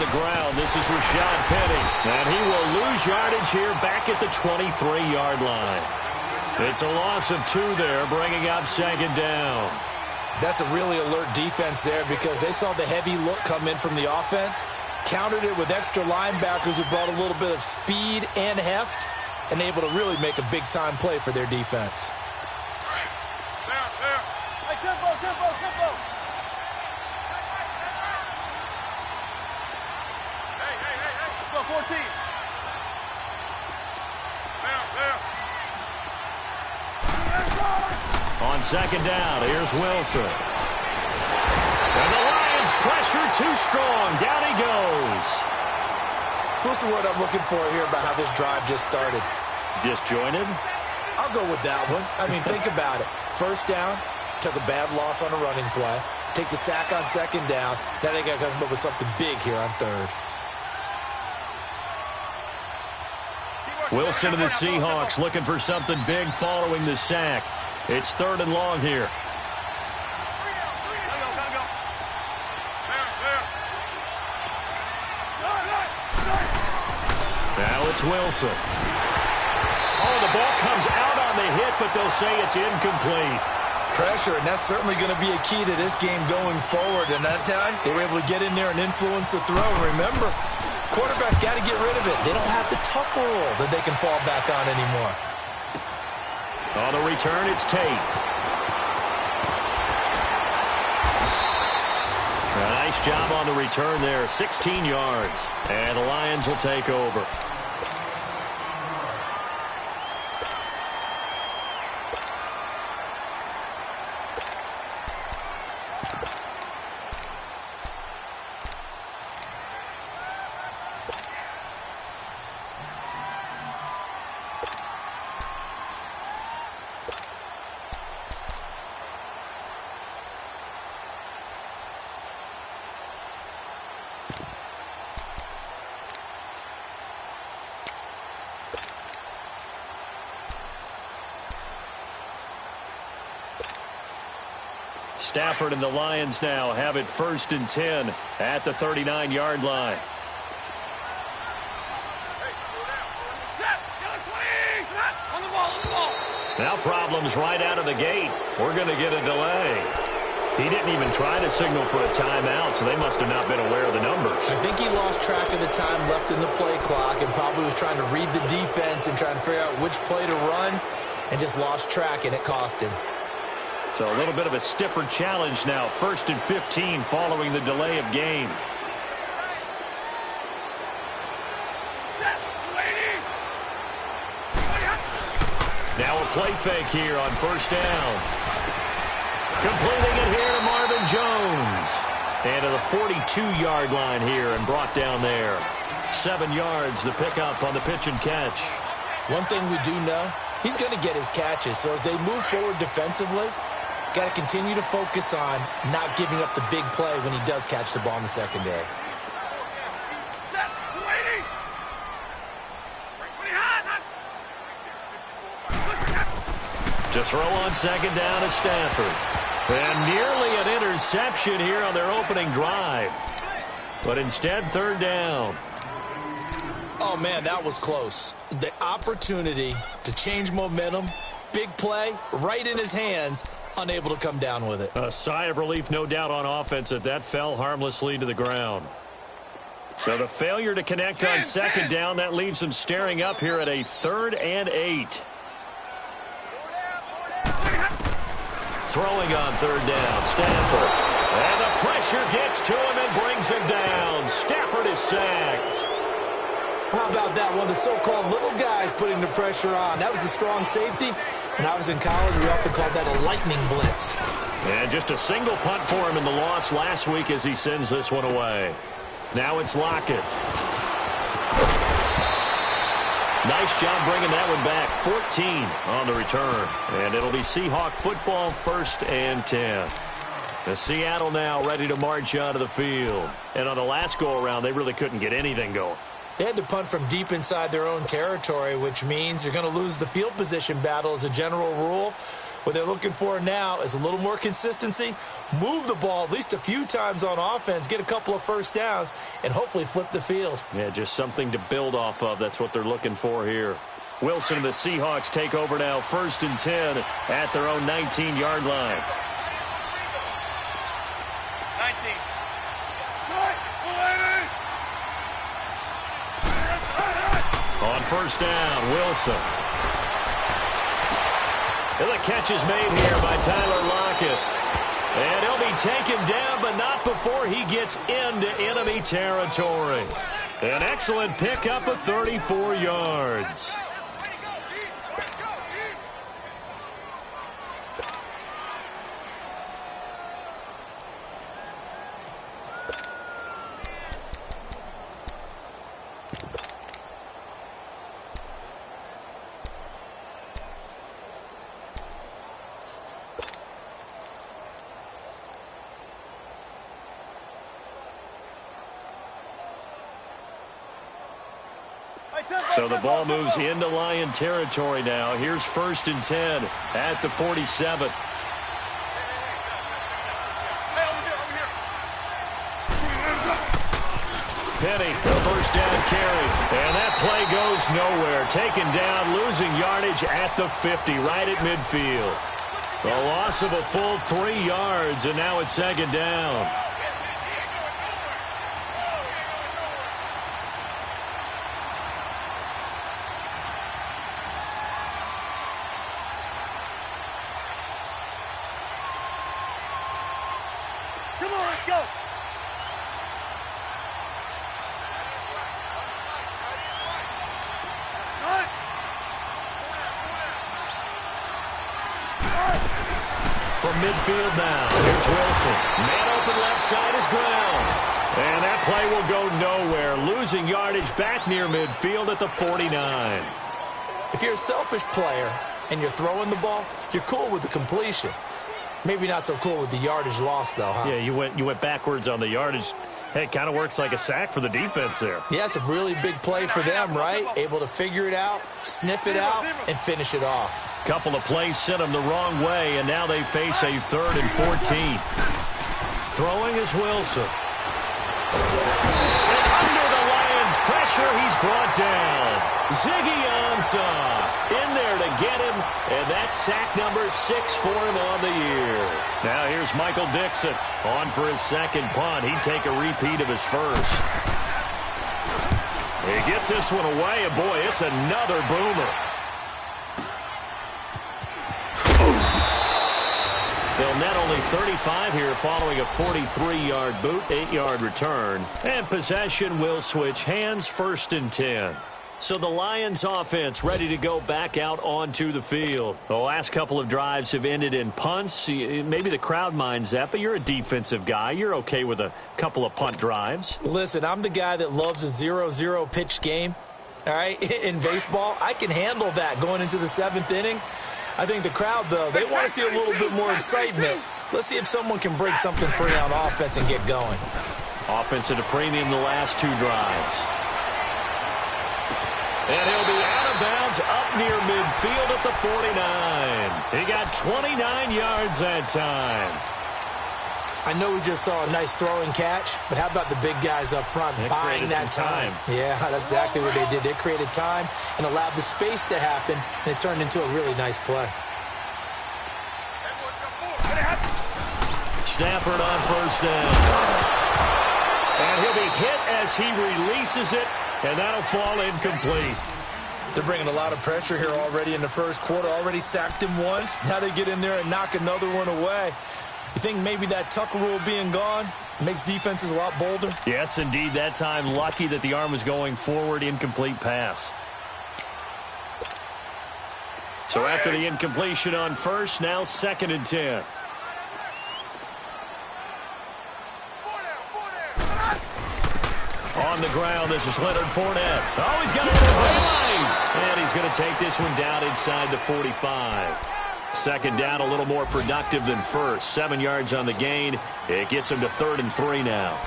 the ground. This is Rashad Penny. And he will lose yardage here back at the 23-yard line. It's a loss of 2 there, bringing up second down. That's a really alert defense there because they saw the heavy look come in from the offense, countered it with extra linebackers who brought a little bit of speed and heft, and able to really make a big-time play for their defense. Hey, tempo. Hey. Let's go, 14. On second down, here's Wilson. And the Lions pressure too strong. Down he goes. So what's the word I'm looking for here about how this drive just started? Disjointed? I'll go with that one. I mean, think about it. First down, took a bad loss on a running play. Take the sack on second down. Now they got to come up with something big here on third. Wilson and the Seahawks looking for something big following the sack. It's 3rd and long here. Now it's Wilson. Oh, the ball comes out on the hit, but they'll say it's incomplete. Pressure, and that's certainly going to be a key to this game going forward. And that time, they were able to get in there and influence the throw. Remember, quarterbacks got to get rid of it. They don't have the tuck rule that they can fall back on anymore. On the return, it's Tate. A nice job on the return there, 16 yards. And the Lions will take over. Stafford and the Lions now have it 1st and 10 at the 39-yard line. Now problems right out of the gate. We're going to get a delay. He didn't even try to signal for a timeout, so they must have not been aware of the numbers. I think he lost track of the time left in the play clock and probably was trying to read the defense and trying to figure out which play to run and just lost track, and it cost him. So a little bit of a stiffer challenge now. 1st and 15 following the delay of game. Now a play fake here on 1st down. Completing it here to Marvin Jones. And to the 42-yard line here and brought down there. 7 yards, the pickup on the pitch and catch. One thing we do know, he's going to get his catches. So as they move forward defensively, got to continue to focus on not giving up the big play when he does catch the ball in the secondary. To throw on second down is Stafford. And nearly an interception here on their opening drive. But instead, 3rd down. Oh, man, that was close. The opportunity to change momentum, big play, right in his hands, unable to come down with it. A sigh of relief, no doubt, on offense that fell harmlessly to the ground. So the failure to connect on second down, that leaves them staring up here at a 3rd and 8. Throwing on 3rd down, Stafford. And the pressure gets to him and brings him down. Stafford is sacked. How about that? One of the so-called little guys putting the pressure on. That was a strong safety. When I was in college, we often called that a lightning blitz. And just a single punt for him in the loss last week as he sends this one away. Now it's Lockett. Nice job bringing that one back. 14 on the return. And it'll be Seahawk football, 1st and 10. The Seattle now ready to march onto the field. And on the last go-around, they really couldn't get anything going. They had to punt from deep inside their own territory, which means you're going to lose the field position battle as a general rule. What they're looking for now is a little more consistency, move the ball at least a few times on offense, get a couple of first downs, and hopefully flip the field. Yeah, just something to build off of. That's what they're looking for here. Wilson and the Seahawks take over now, 1st and 10 at their own 19-yard line. 19. On 1st down, Wilson. And the catch is made here by Tyler Lockett. And he'll be taken down, but not before he gets into enemy territory. An excellent pickup of 34 yards. So the ball moves into Lion territory now. Here's 1st and 10 at the 47. Penny, the 1st down carry. And that play goes nowhere. Taken down, losing yardage at the 50, right at midfield. The loss of a full 3 yards, and now it's 2nd down. Come on, let's go. From midfield now, here's Wilson. Man open left side is Brown. And that play will go nowhere. Losing yardage back near midfield at the 49. If you're a selfish player and you're throwing the ball, you're cool with the completion. Maybe not so cool with the yardage loss, though, huh? Yeah, you went backwards on the yardage. Hey, it kind of works like a sack for the defense there. Yeah, it's a really big play for them, right? Able to figure it out, sniff it out, and finish it off. Couple of plays sent them the wrong way, and now they face a 3rd and 14. Throwing is Wilson. And under the Lions' pressure, he's brought down. Ziggy Ansah in there to get him, and that's sack number 6 for him on the year. Now here's Michael Dixon on for his 2nd punt. He'd take a repeat of his 1st. He gets this one away, and boy, it's another boomer. They'll net only 35 here following a 43-yard boot, 8-yard return. And possession will switch hands, 1st and 10. So the Lions offense ready to go back out onto the field. The last couple of drives have ended in punts. Maybe the crowd minds that, but you're a defensive guy. You're okay with a couple of punt drives. Listen, I'm the guy that loves a 0-0 pitch game. All right, in baseball, I can handle that going into the 7th inning. I think the crowd, though, they want to see a little bit more excitement. Let's see if someone can break something free on offense and get going. Offense at a premium the last 2 drives. And he'll be out of bounds up near midfield at the 49. He got 29 yards that time. I know we just saw a nice throwing catch, but how about the big guys up front buying that time? Yeah, that's exactly what they did. They created time and allowed the space to happen, and it turned into a really nice play. Stafford on 1st down. And he'll be hit as he releases it, and that'll fall incomplete. They're bringing a lot of pressure here already in the 1st quarter. Already sacked him once. Now they get in there and knock another one away. You think maybe that Tucker rule being gone makes defenses a lot bolder? Yes, indeed. That time, lucky that the arm was going forward. Incomplete pass. So after the incompletion on 1st, now 2nd and 10. On the ground, this is Leonard Fournette. Oh, he's got a little play. And he's going to take this one down inside the 45. 2nd down, a little more productive than 1st. 7 yards on the gain. It gets him to 3rd and 3 now.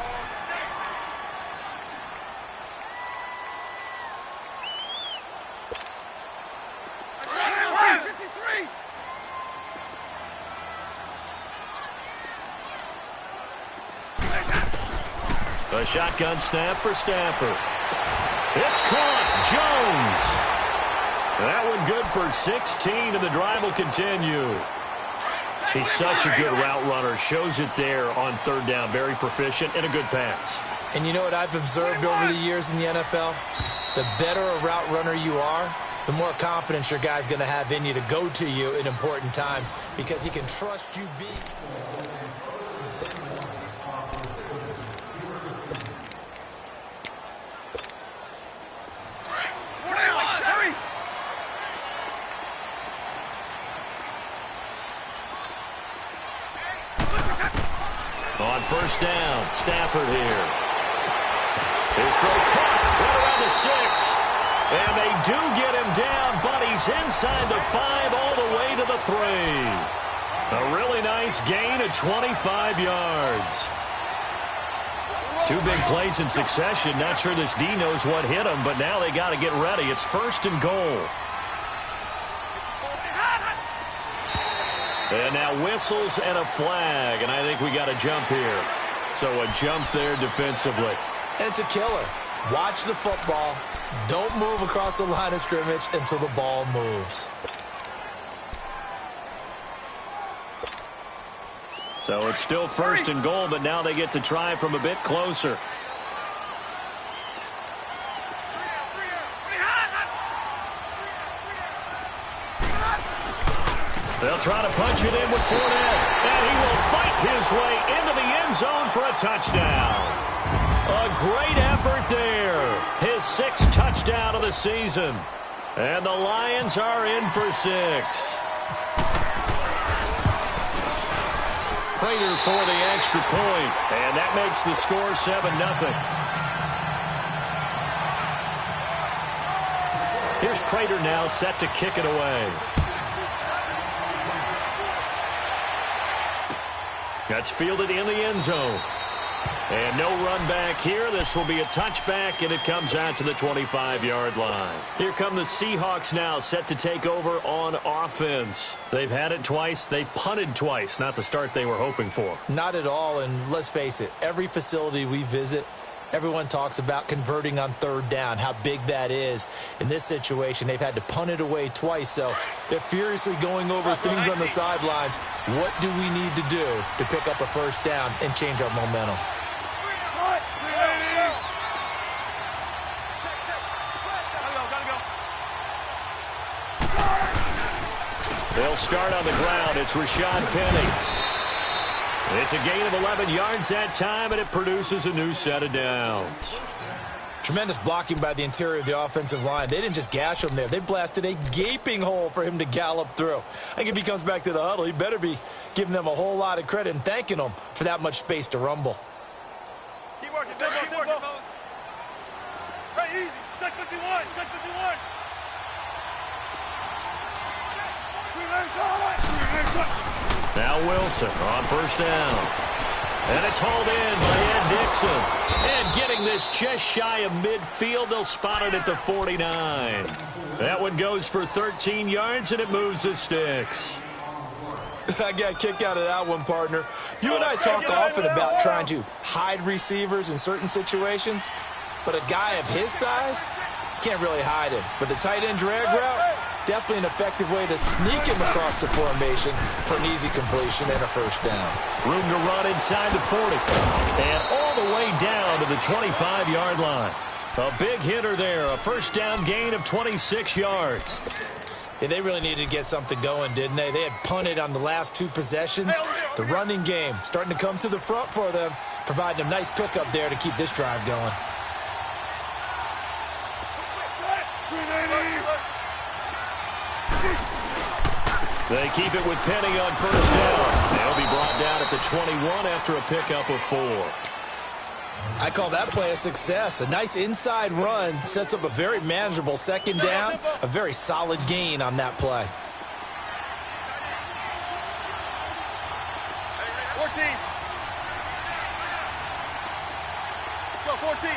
A shotgun snap for Stafford. It's caught. Jones. That one good for 16, and the drive will continue. He's such a good route runner. Shows it there on third down. Very proficient and a good pass. And you know what I've observed over the years in the NFL? The better a route runner you are, the more confidence your guy's going to have in you to go to you in important times because he can trust you being... On first down, Stafford here. His throw caught right around the 6. And they do get him down, but he's inside the 5 all the way to the 3. A really nice gain of 25 yards. 2 big plays in succession. Not sure this D knows what hit him, but now they got to get ready. It's first and goal. And now whistles and a flag, and I think we got a jump here. So a jump there defensively. And it's a killer. Watch the football. Don't move across the line of scrimmage until the ball moves. So it's still first and goal, but now they get to try from a bit closer. They'll try to punch it in with Fournette, and he will fight his way into the end zone for a touchdown. A great effort there. His 6th touchdown of the season. And the Lions are in for 6. Prater for the extra point, and that makes the score 7-0. Here's Prater now set to kick it away. That's fielded in the end zone. And no run back here. This will be a touchback, and it comes out to the 25-yard line. Here come the Seahawks now, set to take over on offense. They've had it twice. They've punted twice. Not the start they were hoping for. Not at all, and let's face it, every facility we visit, everyone talks about converting on third down, how big that is. In this situation, they've had to punt it away twice, so they're furiously going over things on the sidelines. What do we need to do to pick up a first down and change our momentum? They'll start on the ground. It's Rashad Penny. It's a gain of 11 yards that time, and it produces a new set of downs. Tremendous blocking by the interior of the offensive line. They didn't just gash him there. They blasted a gaping hole for him to gallop through. I think if he comes back to the huddle, he better be giving them a whole lot of credit and thanking them for that much space to rumble. Keep working, keep working. Very easy. Check 51, check 51. Now Wilson on first down. And it's hauled in by Ed Dixon. And getting this just shy of midfield, they'll spot it at the 49. That one goes for 13 yards, and it moves the sticks. I got a kick out of that one, partner. You and I talk often about trying to hide receivers in certain situations, but a guy of his size can't really hide him. But the tight end drag route, definitely an effective way to sneak him across the formation for an easy completion and a first down. Room to run inside the 40. And all the way down to the 25-yard line. A big hitter there, a first down gain of 26 yards. Yeah, they really needed to get something going, didn't they? They had punted on the last 2 possessions. The running game starting to come to the front for them, providing a nice pickup there to keep this drive going. They keep it with Penny on first down. They'll be brought down at the 21 after a pickup of 4. I call that play a success. A nice inside run sets up a very manageable second down. A very solid gain on that play. 14. Let's go, 14.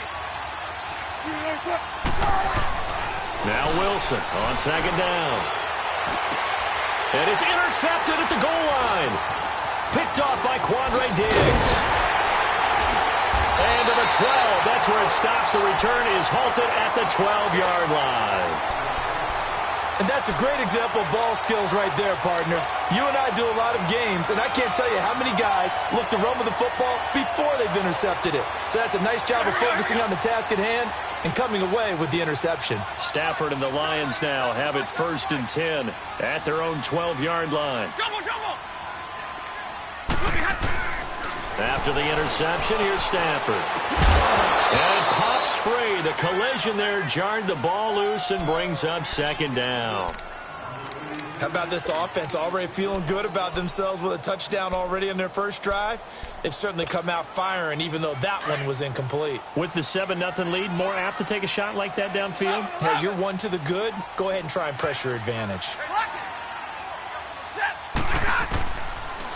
Now Wilson on second down. And it's intercepted at the goal line. Picked off by Quandre Diggs. And to the 12. That's where it stops. The return is halted at the 12-yard line. And that's a great example of ball skills right there, partner. You and I do a lot of games, and I can't tell you how many guys look to run with the football before they've intercepted it. So that's a nice job of focusing on the task at hand and coming away with the interception. Stafford and the Lions now have it 1st and 10 at their own 12-yard line. After the interception, here's Stafford. And it pops free. The collision there jarred the ball loose and brings up 2nd down. How about this offense already feeling good about themselves with a touchdown already in their first drive? They've certainly come out firing, even though that one was incomplete. With the 7-0 lead, more apt to take a shot like that downfield? Hey, you're one to the good. Go ahead and try and press your advantage.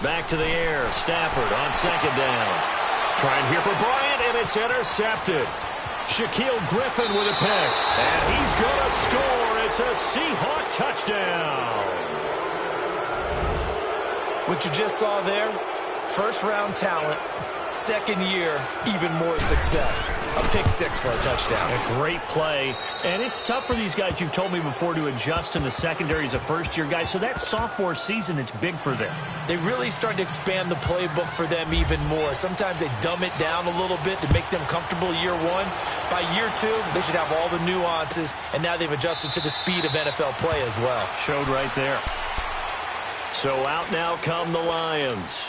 Back to the air. Stafford on 2nd down. Trying here for Bryant, and it's intercepted. Shaquille Griffin with a pick. And he's going to score. It's a Seahawk touchdown. What you just saw there, first-round talent, 2nd year, even more success. A pick 6 for a touchdown. A great play. And it's tough for these guys, you've told me before, to adjust in the secondary as a first-year guy. So that sophomore season, it's big for them. They really start to expand the playbook for them even more. Sometimes they dumb it down a little bit to make them comfortable year 1. By year 2, they should have all the nuances, and now they've adjusted to the speed of NFL play as well. Showed right there. So out now come the Lions.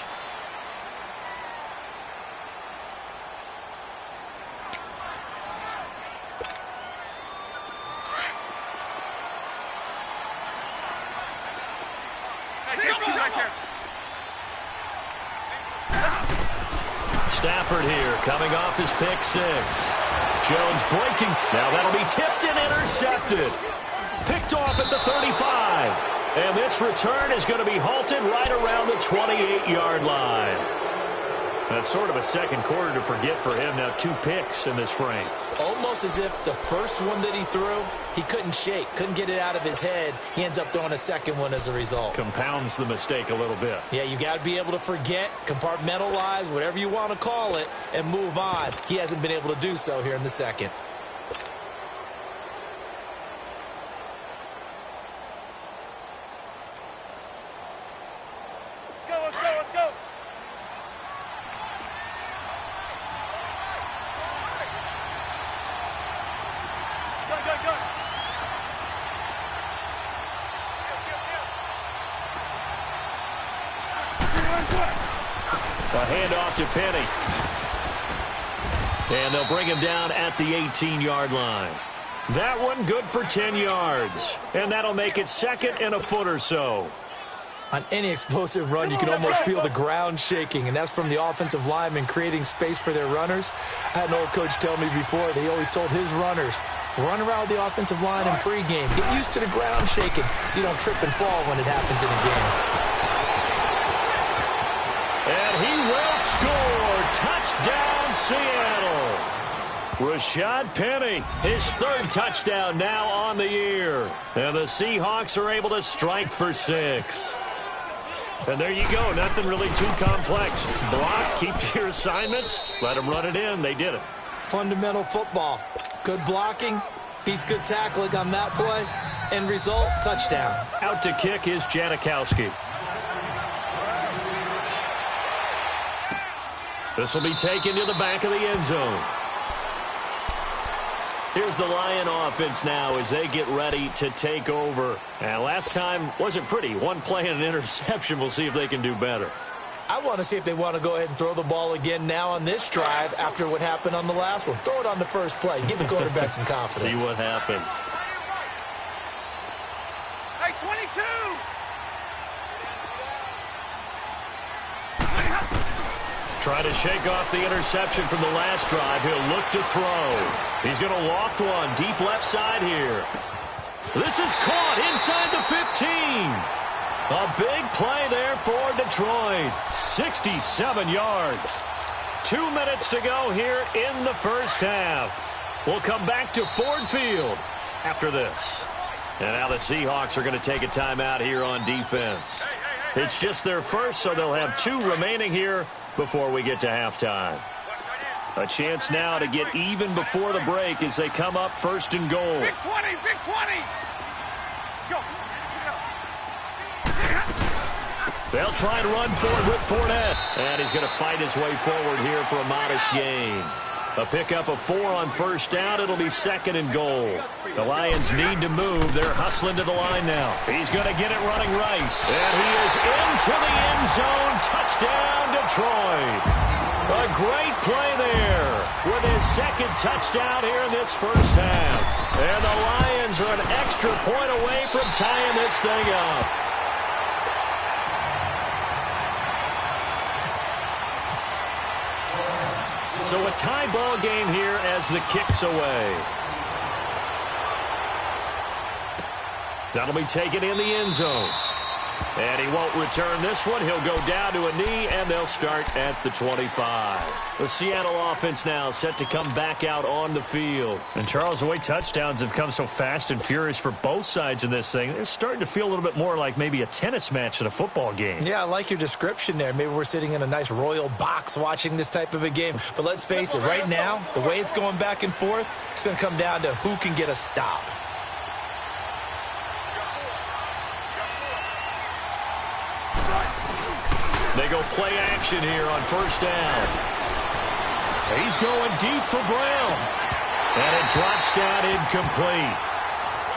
Stafford here, coming off his pick 6. Jones breaking. Now that'll be tipped and intercepted. Picked off at the 35. And this return is going to be halted right around the 28-yard line. That's sort of a second quarter to forget for him. Now 2 picks in this frame. Almost as if the first one that he threw, he couldn't shake, couldn't get it out of his head. He ends up throwing a second one as a result. Compounds the mistake a little bit. Yeah, you got to be able to forget, compartmentalize, whatever you want to call it, and move on. He hasn't been able to do so here in the second. Let's go. Go. A handoff to Penny. And they'll bring him down at the 18-yard line. That one good for 10 yards. And that'll make it 2nd and a foot or so. On any explosive run, you can almost feel the ground shaking, and that's from the offensive linemen creating space for their runners. I had an old coach tell me before, they always told his runners, run around the offensive line in pregame. Get used to the ground shaking so you don't trip and fall when it happens in a game. And he will score. Touchdown, Seattle. Rashad Penny, his 3rd touchdown now on the year. And the Seahawks are able to strike for 6. And there you go. Nothing really too complex. Block, keep to your assignments, let them run it in. They did it. Fundamental football. Good blocking, beats good tackling on that play. End result, touchdown. Out to kick is Janikowski. This will be taken to the back of the end zone. Here's the Lion offense now as they get ready to take over. And last time wasn't pretty. One play and an interception. We'll see if they can do better. I want to see if they want to go ahead and throw the ball again now on this drive after what happened on the last one. Throw it on the first play. Give the quarterback some confidence. See what happens. Hey, 22! Trying to shake off the interception from the last drive. He'll look to throw. He's going to loft one deep left side here. This is caught inside the 15. A big play there for Detroit. 67 yards. 2 minutes to go here in the first half. We'll come back to Ford Field after this. And now the Seahawks are going to take a timeout here on defense. It's just their first, so they'll have 2 remaining here before we get to halftime. A chance now to get even before the break as they come up first and goal. Big 20, big 20. Go. They'll try and run forward with Fournette. And he's going to fight his way forward here for a modest gain. A pickup of 4 on first down. It'll be second and goal. The Lions need to move. They're hustling to the line now. He's going to get it running right. And he is into the end zone. Touchdown, Detroit. A great play there with his second touchdown here in this first half. And the Lions are an extra point away from tying this thing up. So a tie ball game here as the kick's away. That'll be taken in the end zone. And he won't return this one. He'll go down to a knee, and they'll start at the 25. The Seattle offense now set to come back out on the field. And, Charles, the way touchdowns have come so fast and furious for both sides in this thing, it's starting to feel a little bit more like maybe a tennis match than a football game. Yeah, I like your description there. Maybe we're sitting in a nice royal box watching this type of a game. But let's face it, right now, the way it's going back and forth, it's going to come down to who can get a stop. They go play action here on first down. He's going deep for Brown. And it drops down incomplete.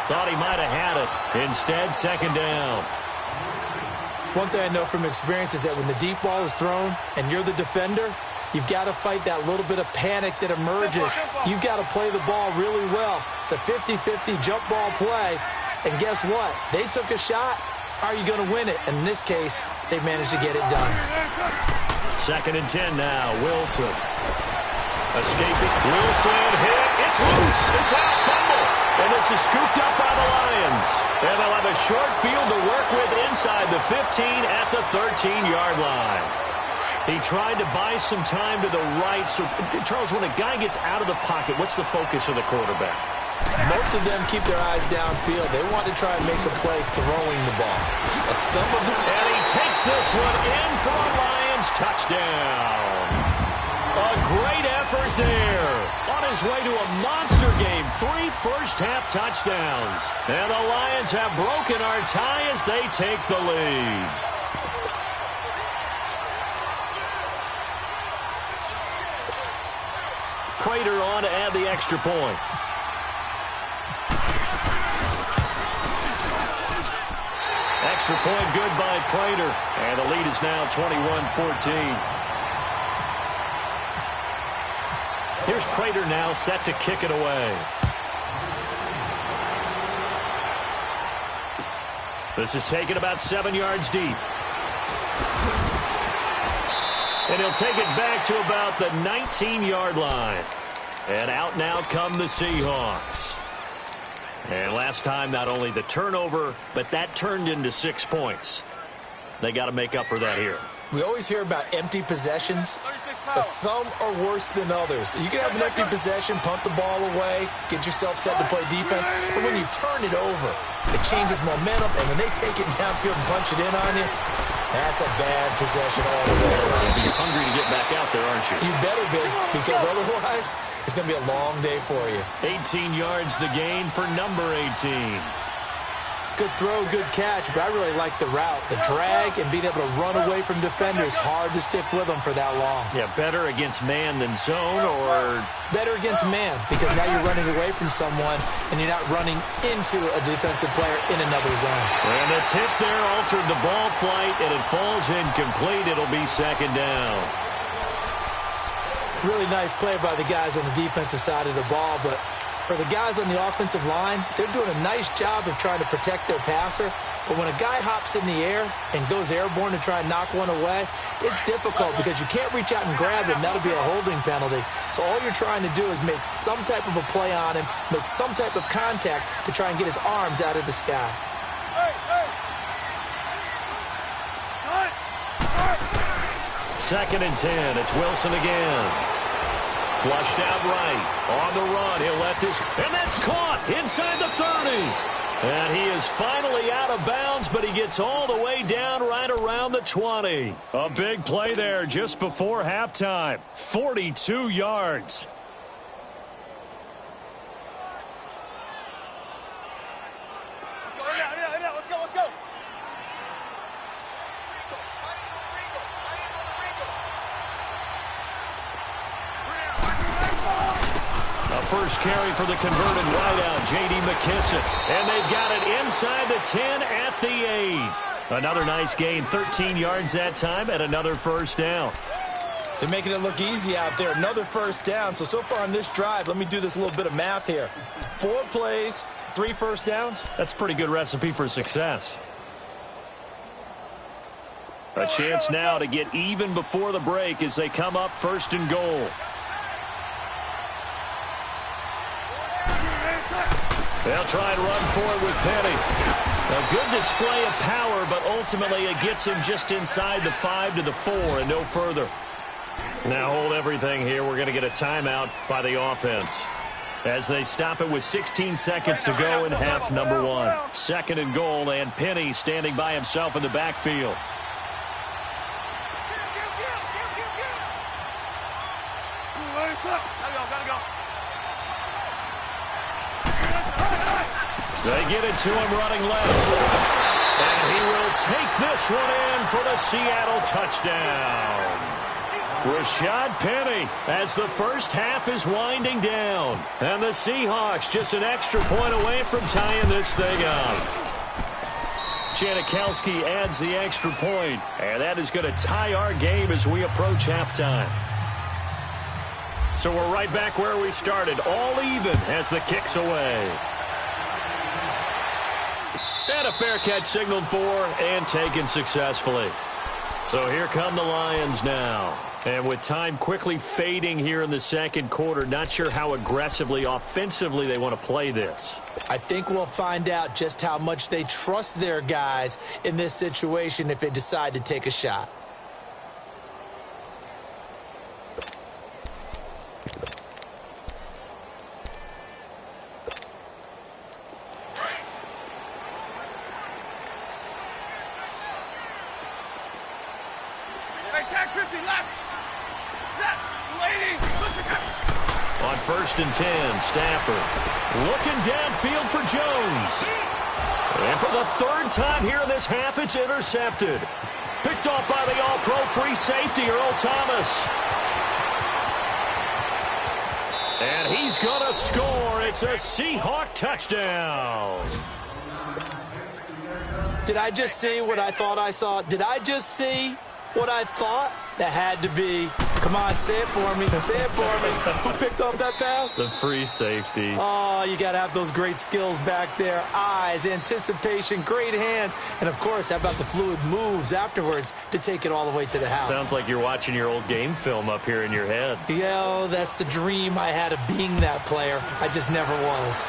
Thought he might have had it. Instead, second down. One thing I know from experience is that when the deep ball is thrown and you're the defender, you've got to fight that little bit of panic that emerges. You've got to play the ball really well. It's a 50-50 jump ball play. And guess what? They took a shot. How are you going to win it? And in this case, they managed to get it done. Second and 10 now. Wilson. Escaping. Wilson hit. It's loose. It's out. Fumble. And this is scooped up by the Lions. And they'll have a short field to work with inside the 15 at the 13-yard line. He tried to buy some time to the right. So, Charles, when a guy gets out of the pocket, what's the focus of the quarterback? Most of them keep their eyes downfield. They want to try and make a play throwing the ball. But some of them... And he takes this one in for a Lions touchdown. A great effort there. On his way to a monster game. 3 first-half touchdowns. And the Lions have broken our tie as they take the lead. Prater on to add the extra point. Extra point good by Prater. And the lead is now 21-14. Here's Prater now set to kick it away. This is taken about 7 yards deep. And he'll take it back to about the 19-yard line. And out now come the Seahawks. And last time, not only the turnover, but that turned into 6 points. They got to make up for that here. We always hear about empty possessions, but some are worse than others. You can have an empty possession, punt the ball away, get yourself set to play defense, but when you turn it over, it changes momentum, and when they take it downfield and punch it in on you, that's a bad possession all the way around. You'll be hungry to get back out there, aren't you? You better be, because otherwise, it's going to be a long day for you. 18 yards the gain for number 18. Good throw, good catch, but I really like the route. The drag and being able to run away from defenders, hard to stick with them for that long. Yeah, better against man than zone, or... Better against man, because now you're running away from someone and you're not running into a defensive player in another zone. And the tip there altered the ball flight, and it falls incomplete. It'll be second down. Really nice play by the guys on the defensive side of the ball, but for the guys on the offensive line, they're doing a nice job of trying to protect their passer. But when a guy hops in the air and goes airborne to try and knock one away, it's difficult because you can't reach out and grab him. That'll be a holding penalty. So all you're trying to do is make some type of a play on him, make some type of contact to try and get his arms out of the sky. Second and 10. It's Wilson again. Flushed out right. On the run. He'll let this. And that's caught inside the 30. And he is finally out of bounds, but he gets all the way down right around the 20. A big play there just before halftime. 42 yards. Let's go. First carry for the converted wideout, J.D. McKissick. And they've got it inside the 10 at the 8. Another nice gain, 13 yards that time, and another first down. They're making it look easy out there. Another first down. So far on this drive, let me do this little bit of math here. 4 plays, 3 first downs. That's a pretty good recipe for success. A chance now to get even before the break as they come up first and goal. They'll try and run for it with Penny. A good display of power, but ultimately it gets him just inside the 5 to the 4 and no further. Now hold everything here. We're going to get a timeout by the offense as they stop it with 16 seconds to go in half number 1. Second and goal, and Penny standing by himself in the backfield. Gotta go. They get it to him running left. And he will take this one in for the Seattle touchdown. Rashad Penny as the first half is winding down. And the Seahawks just an extra point away from tying this thing up. Janikowski adds the extra point. And that is going to tie our game as we approach halftime. So we're right back where we started. All even as the kick's away. And a fair catch signaled for and taken successfully. So here come the Lions now. And with time quickly fading here in the second quarter, not sure how aggressively, offensively they want to play this. I think we'll find out just how much they trust their guys in this situation if they decide to take a shot. On first and 10, Stafford looking downfield for Jones. And for the third time here in this half, it's intercepted. Picked off by the all-pro free safety, Earl Thomas. And he's going to score. It's a Seahawk touchdown. Did I just see what I thought I saw? Did I just see what I thought? That had to be. Come on, say it for me. Say it for me. Who picked up that pass? The free safety. Oh, you got to have those great skills back there. Eyes, anticipation, great hands. And, of course, how about the fluid moves afterwards to take it all the way to the house? Sounds like you're watching your old game film up here in your head. Yeah, that's the dream I had of being that player. I just never was.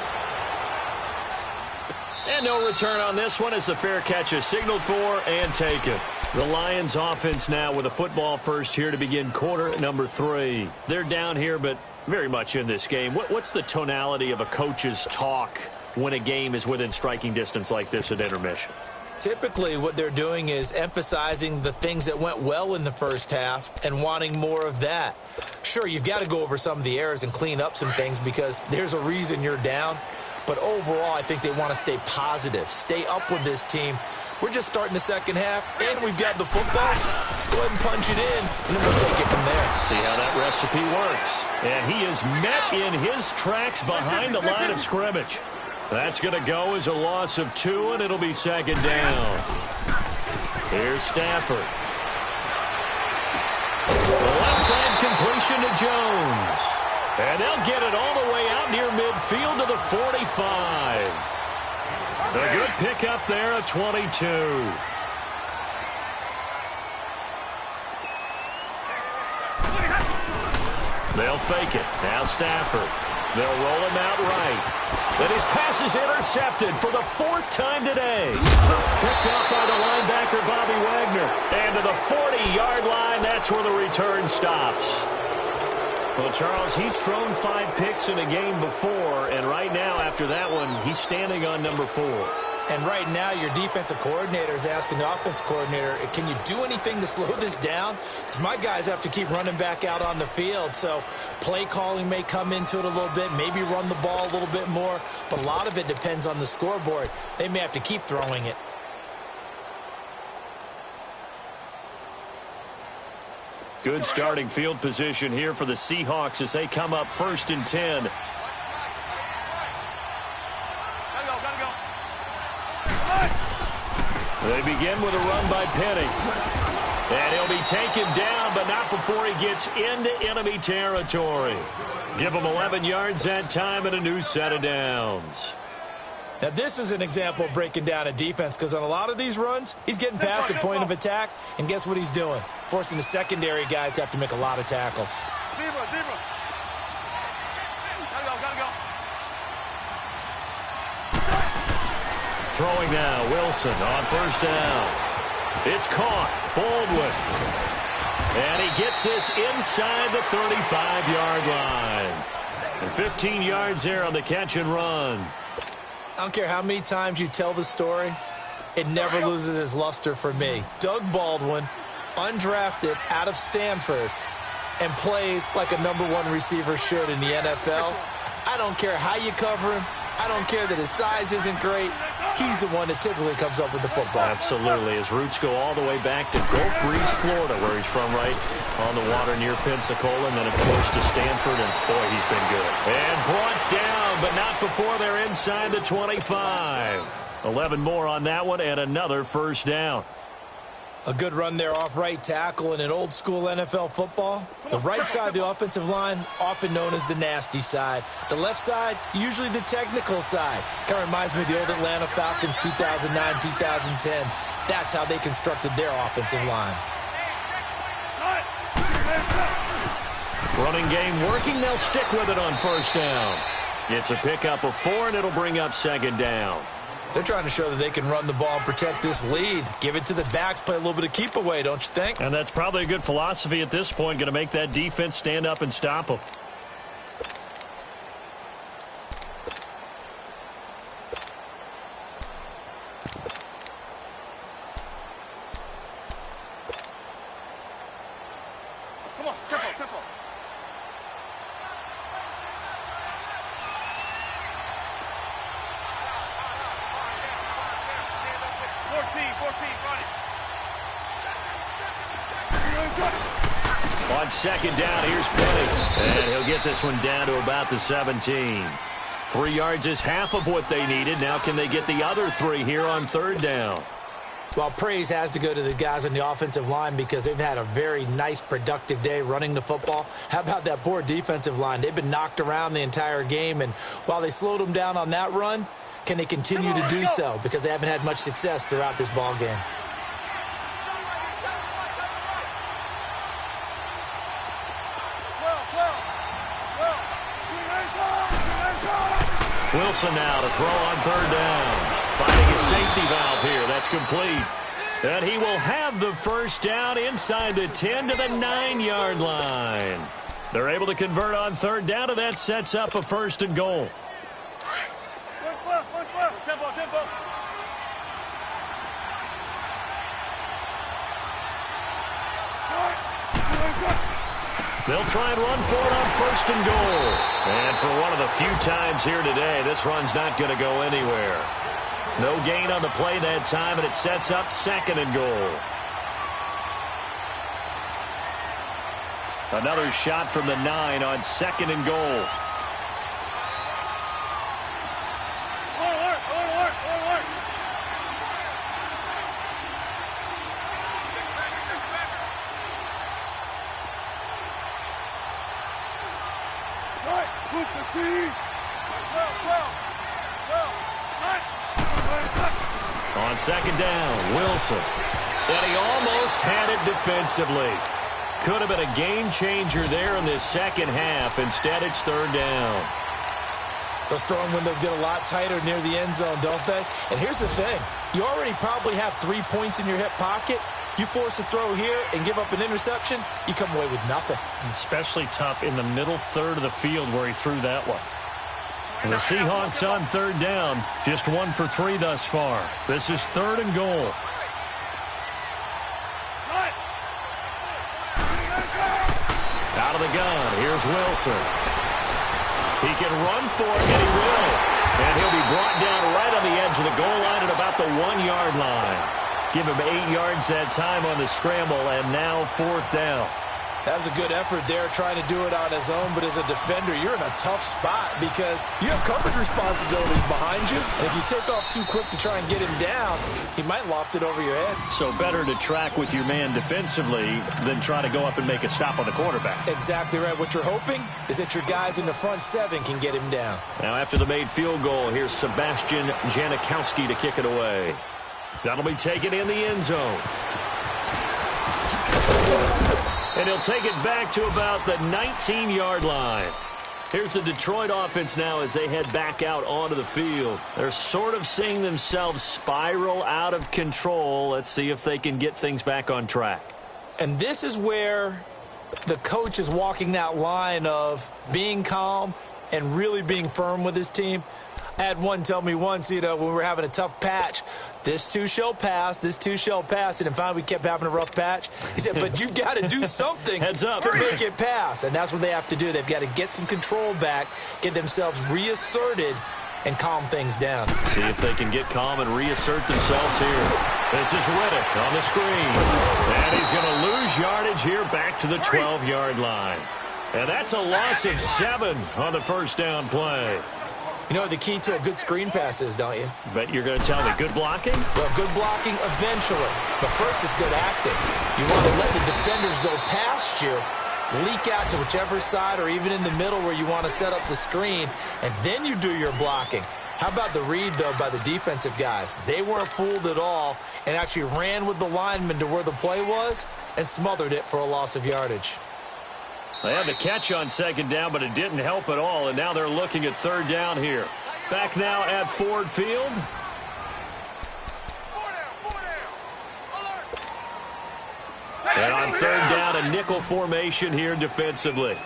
And no return on this one as the fair catch is signaled for and taken. The Lions offense now with a football first here to begin quarter number 3. They're down here, but very much in this game. What's the tonality of a coach's talk when a game is within striking distance like this at intermission? Typically, what they're doing is emphasizing the things that went well in the first half and wanting more of that. Sure, you've got to go over some of the errors and clean up some things because there's a reason you're down. But overall, I think they want to stay positive, stay up with this team. We're just starting the second half, and we've got the football. Let's go ahead and punch it in, and then we'll take it from there. See how that recipe works. And he is met in his tracks behind the line of scrimmage. That's going to go as a loss of 2, and it'll be second down. Here's Stafford. The left side completion to Jones. And they'll get it all the way out near midfield to the 45. A good pickup there at 22. They'll fake it. Now Stafford. They'll roll him out right. And his pass is intercepted for the 4th time today. Picked up by the linebacker, Bobby Wagner. And to the 40-yard line, that's where the return stops. Well, Charles, he's thrown 5 picks in a game before, and right now, after that one, he's standing on number 4. And right now, your defensive coordinator is asking the offense coordinator, can you do anything to slow this down? Because my guys have to keep running back out on the field. So play calling may come into it a little bit, maybe run the ball a little bit more. But a lot of it depends on the scoreboard. They may have to keep throwing it. Good starting field position here for the Seahawks as they come up 1st and 10. They begin with a run by Penny. And he'll be taken down, but not before he gets into enemy territory. Give him 11 yards that time and a new set of downs. Now, this is an example of breaking down a defense, because on a lot of these runs, he's getting past the point of attack, and guess what he's doing? Forcing the secondary guys to have to make a lot of tackles. Throwing now, Wilson on 1st down. It's caught, Baldwin. And he gets this inside the 35-yard line. And 15 yards there on the catch and run. I don't care how many times you tell the story, it never loses its luster for me. Doug Baldwin, undrafted out of Stanford, and plays like a #1 receiver should in the NFL. I don't care how you cover him. I don't care that his size isn't great. He's the one that typically comes up with the football. Absolutely. His roots go all the way back to Gulf Breeze, Florida, where he's from, right on the water near Pensacola, and then, of course, to Stanford, and, boy, he's been good. And brought down, but not before they're inside the 25. 11 more on that one, and another 1st down. A good run there off right tackle in an old-school NFL football. The right side of the offensive line, often known as the nasty side. The left side, usually the technical side. Kind of reminds me of the old Atlanta Falcons 2009, 2010. That's how they constructed their offensive line. Running game working. They'll stick with it on 1st down. It's a pickup of 4, and it'll bring up 2nd down. They're trying to show that they can run the ball and protect this lead. Give it to the backs, play a little bit of keep away, don't you think? And that's probably a good philosophy at this point, going to make that defense stand up and stop them. Come on, tempo, tempo. 14, On 2nd down, here's Penny. And he'll get this one down to about the 17. 3 yards is half of what they needed. Now can they get the other 3 here on 3rd down? Well, praise has to go to the guys on the offensive line because they've had a very nice, productive day running the football. How about that poor defensive line? They've been knocked around the entire game, and while they slowed them down on that run, can they continue to do so? Because they haven't had much success throughout this ball game. Wilson now to throw on 3rd down. Finding a safety valve here. That's complete. And he will have the 1st down inside the 10 to the 9-yard line. They're able to convert on 3rd down, and that sets up a 1st and goal. tempo, tempo. They'll try and run for it on 1st and goal. And for one of the few times here today, this run's not going to go anywhere. No gain on the play that time, and it sets up 2nd and goal. Another shot from the 9 on 2nd and goal. On 2nd down, Wilson. And he almost had it defensively. Could have been a game changer there in this 2nd half. Instead, it's 3rd down. Those throwing windows get a lot tighter near the end zone, don't they? And here's the thing. You already probably have 3 points in your hip pocket. You force a throw here and give up an interception, you come away with nothing. Especially tough in the middle third of the field where he threw that one. And the Seahawks on third down, just 1 for 3 thus far. This is 3rd and goal. Out of the gun, here's Wilson. He can run for it, and he will. And he'll be brought down right on the edge of the goal line at about the 1-yard line. Give him 8 yards that time on the scramble, and now 4th down. That was a good effort there trying to do it on his own, but as a defender, you're in a tough spot because you have coverage responsibilities behind you, and if you take off too quick to try and get him down, he might loft it over your head. So better to track with your man defensively than try to go up and make a stop on the quarterback. Exactly right. What you're hoping is that your guys in the front 7 can get him down. Now after the made field goal, here's Sebastian Janikowski to kick it away. That'll be taken in the end zone. And he'll take it back to about the 19-yard line. Here's the Detroit offense now as they head back out onto the field. They're sort of seeing themselves spiral out of control. Let's see if they can get things back on track. And this is where the coach is walking that line of being calm and really being firm with his team. I had one tell me once, when we were having a tough patch, this too shall pass, this too shall pass. And finally, we kept having a rough patch. He said, but you've got to do something Heads up. to make it pass. And that's what they have to do. They've got to get some control back, get themselves reasserted, and calm things down. See if they can get calm and reassert themselves here. This is Riddick on the screen. And he's going to lose yardage here back to the 12-yard line. And that's a loss of 7 on the first down play. You know what the key to a good screen pass is, don't you? Bet you're going to tell me good blocking? Well, good blocking eventually. But first is good acting. You want to let the defenders go past you, leak out to whichever side or even in the middle where you want to set up the screen, and then you do your blocking. How about the read, though, by the defensive guys? They weren't fooled at all and actually ran with the lineman to where the play was and smothered it for a loss of yardage. They had the catch on second down, but it didn't help at all, and now they're looking at third down here. Back now at Ford Field. And on third down, a nickel formation here defensively.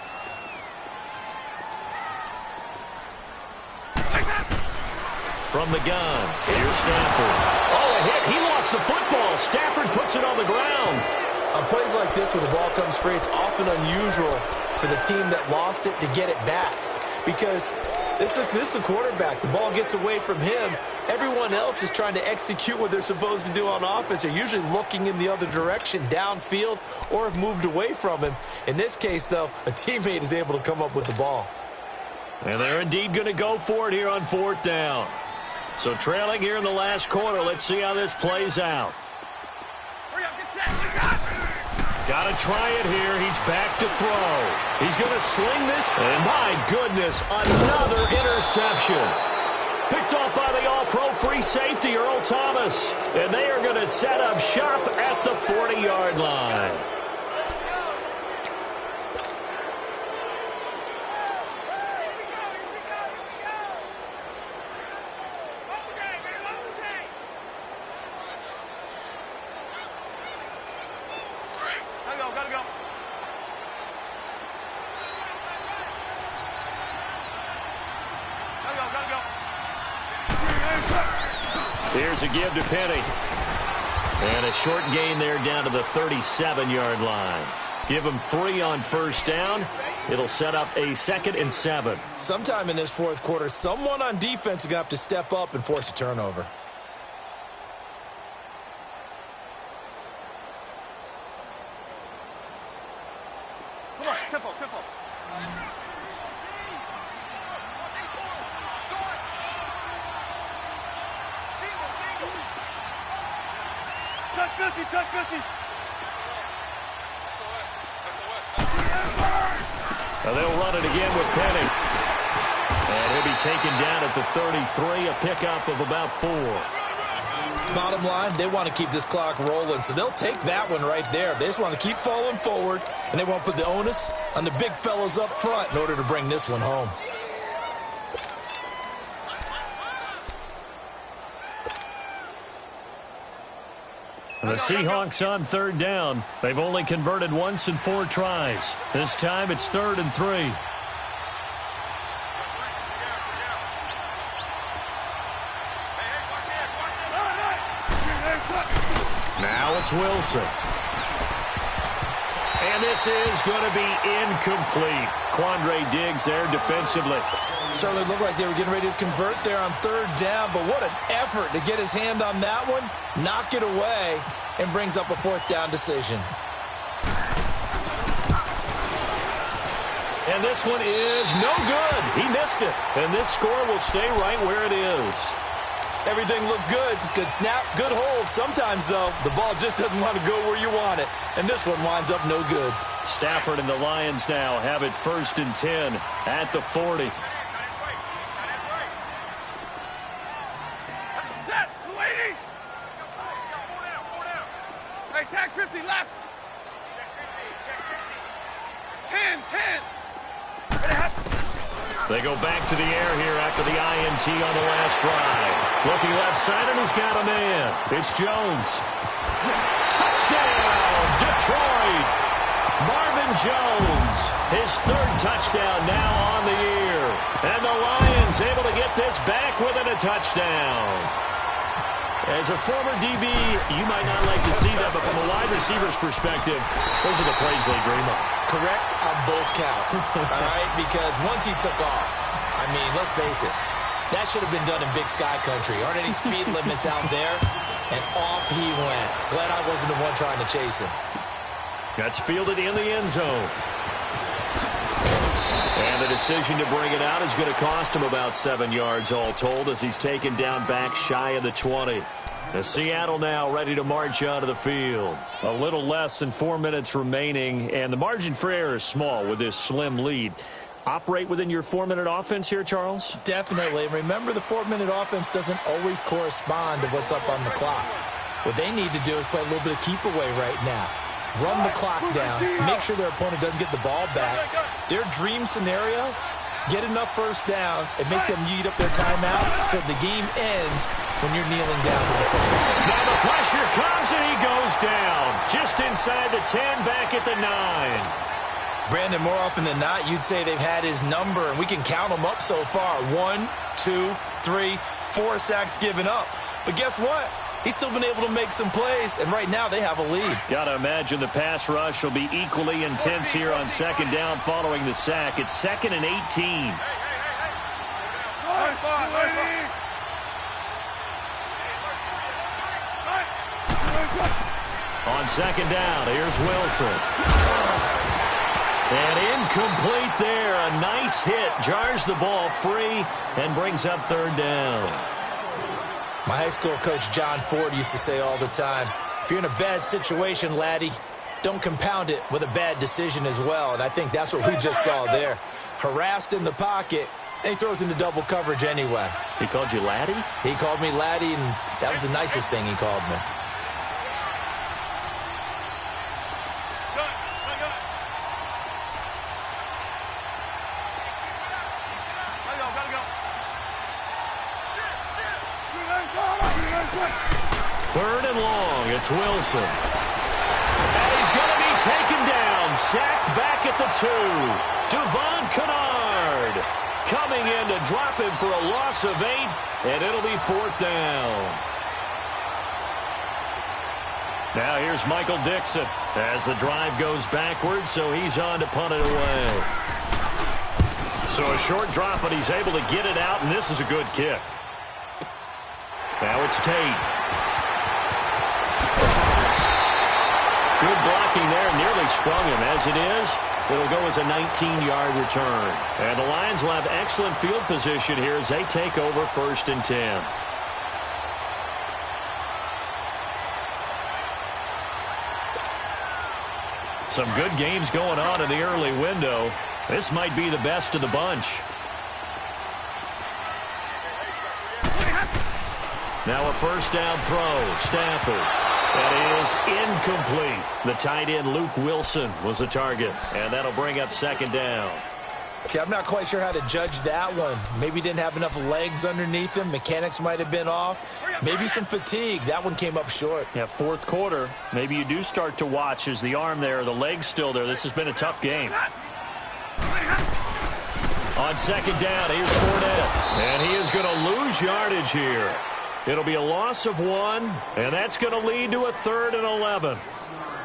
From the gun, here's Stafford. Oh, a hit. He lost the football. Stafford puts it on the ground. On plays like this where the ball comes free, it's often unusual for the team that lost it to get it back. Because this is the quarterback. The ball gets away from him. Everyone else is trying to execute what they're supposed to do on offense. They're usually looking in the other direction, downfield, or have moved away from him. In this case, though, a teammate is able to come up with the ball. And they're indeed going to go for it here on fourth down. So trailing here in the last quarter. Let's see how this plays out. Got to try it here. He's back to throw. He's going to sling this. And my goodness, another interception. Picked off by the all-pro free safety, Earl Thomas. And they are going to set up shop at the 40-yard line. Gotta go. Here's a give to Penny. And a short gain there down to the 37-yard line. Give him 3 on first down. It'll set up a 2nd and 7. Sometime in this fourth quarter, someone on defense is going to have to step up and force a turnover. Come on, tempo. Check 50. Now they'll run it again with Penny. And he'll be taken down at the 33, a pickup of about 4. Bottom line, they want to keep this clock rolling, so they'll take that one right there. They just want to keep falling forward, and they won't put the onus on the big fellows up front in order to bring this one home. The Seahawks on third down. They've only converted once in 4 tries. This time it's 3rd and 3. Now it's Wilson. And this is going to be incomplete. Quandre Diggs there defensively. Certainly looked like they were getting ready to convert there on 3rd down, but what an effort to get his hand on that one, knock it away, and brings up a 4th down decision. And this one is no good. He missed it. And this score will stay right where it is. Everything looked good. Good snap, good hold. Sometimes, though, the ball just doesn't want to go where you want it. And this one winds up no good. Stafford and the Lions now have it 1st and 10 at the 40. Set. Waiting. Hey, tag 50 left. Check 50. 10. They go back to the air here after the INT on the last drive. Looking left side, and he's got a man. It's Jones. Touchdown, Detroit. Marvin Jones, his 3rd touchdown now on the year. And the Lions able to get this back within a touchdown. As a former DB, you might not like to see that, but from a wide receiver's perspective, those are the plays they dream of. Correct on both counts, all right? Because once he took off, I mean, let's face it, that should have been done in Big Sky Country. Aren't any speed limits out there? And off he went. Glad I wasn't the one trying to chase him. That's fielded in the end zone. And the decision to bring it out is going to cost him about 7 yards all told as he's taken down back shy of the 20. The Seattle now ready to march out of the field. A little less than 4 minutes remaining, and the margin for error is small with this slim lead. Operate within your 4-minute offense here, Charles? Definitely. Remember, the 4-minute offense doesn't always correspond to what's up on the clock. What they need to do is play a little bit of keep away right now. Run the clock down. Make sure their opponent doesn't get the ball back. Their dream scenario, get enough 1st downs and make them eat up their timeouts so the game ends when you're kneeling down with the football. Now the pressure comes and he goes down. Just inside the 10, back at the 9. Brandon, more often than not, you'd say they've had his number, and we can count them up so far. 1, 2, 3, 4 sacks given up. But guess what? He's still been able to make some plays, and right now they have a lead. Got to imagine the pass rush will be equally intense here on 2nd down following the sack. It's 2nd and 18. On 2nd down, here's Wilson. And incomplete there. A nice hit. Jars the ball free and brings up 3rd down. My high school coach, John Ford, used to say all the time, if you're in a bad situation, laddie, don't compound it with a bad decision as well. And I think that's what we just saw there. Harassed in the pocket, and he throws into double coverage anyway. He called you laddie? He called me laddie, and that was the nicest thing he called me. Third and long, it's Wilson. And he's going to be taken down, sacked back at the 2. Devon Kennard coming in to drop him for a loss of 8, and it'll be 4th down. Now here's Michael Dixon as the drive goes backwards, so he's on to punt it away. So a short drop, but he's able to get it out, and this is a good kick. Now it's Tate. Good blocking there, nearly sprung him. As it is, it'll go as a 19-yard return. And the Lions will have excellent field position here as they take over 1st and 10. Some good games going on in the early window. This might be the best of the bunch. Now a 1st down throw. Stafford. That is incomplete. The tight end, Luke Wilson, was the target. And that'll bring up 2nd down. Okay, I'm not quite sure how to judge that one. Maybe didn't have enough legs underneath him. Mechanics might have been off. Maybe some fatigue. That one came up short. Yeah, fourth quarter. Maybe you do start to watch as the arm there, the leg's still there. This has been a tough game. On second down, here's Fournette. And he is going to lose yardage here. It'll be a loss of 1, and that's going to lead to a 3rd and 11.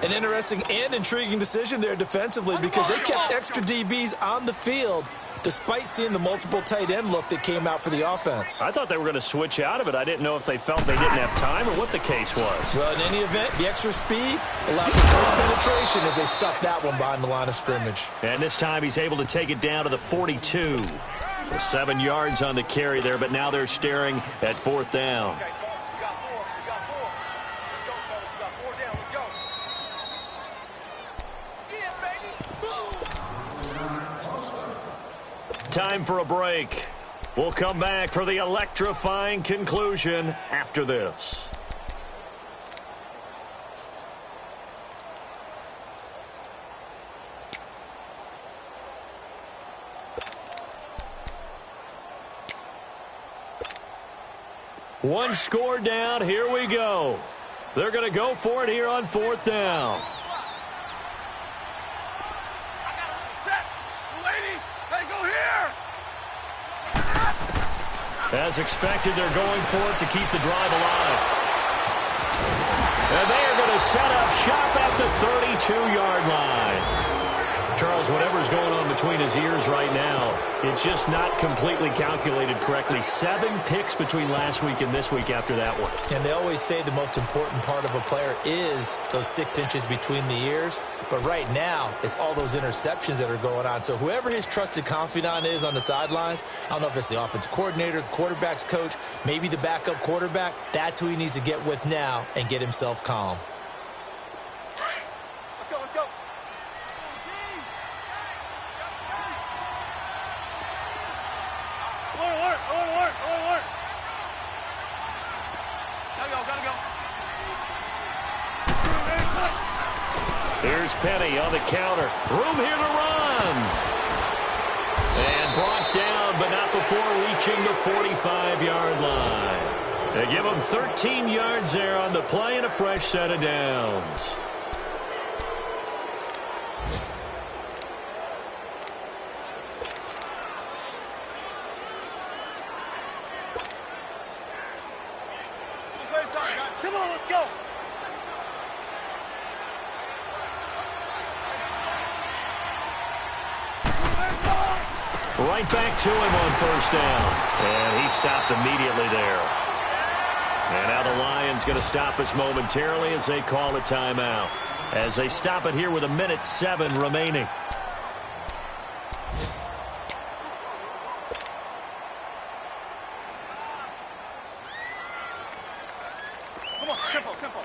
An interesting and intriguing decision there defensively because they kept extra DBs on the field despite seeing the multiple tight end look that came out for the offense. I thought they were going to switch out of it. I didn't know if they felt they didn't have time or what the case was. Well, in any event, the extra speed allowed for great penetration as they stuffed that one behind the line of scrimmage. And this time he's able to take it down to the 42. So 7 yards on the carry there, but now they're staring at 4th down. Time for a break. We'll come back for the electrifying conclusion after this. One score down. Here we go. They're going to go for it here on 4th down. As expected, they're going for it to keep the drive alive. And they are going to set up shop at the 32-yard line. Charles, whatever's going on between his ears right now, it's just not completely calculated correctly. 7 picks between last week and this week after that one. And they always say the most important part of a player is those 6 inches between the ears. But right now, it's all those interceptions that are going on. So whoever his trusted confidant is on the sidelines, I don't know if it's the offensive coordinator, the quarterback's coach, maybe the backup quarterback, that's who he needs to get with now and get himself calm. Here's Penny on the counter. Room here to run. And brought down, but not before reaching the 45-yard line. They give him 13 yards there on the play and a fresh set of downs. Come on, let's go. Right back to him on 1st down. And he stopped immediately there. And now the Lions going to stop us momentarily as they call a timeout. As they stop it here with 1:07 remaining. Come on, tempo, tempo.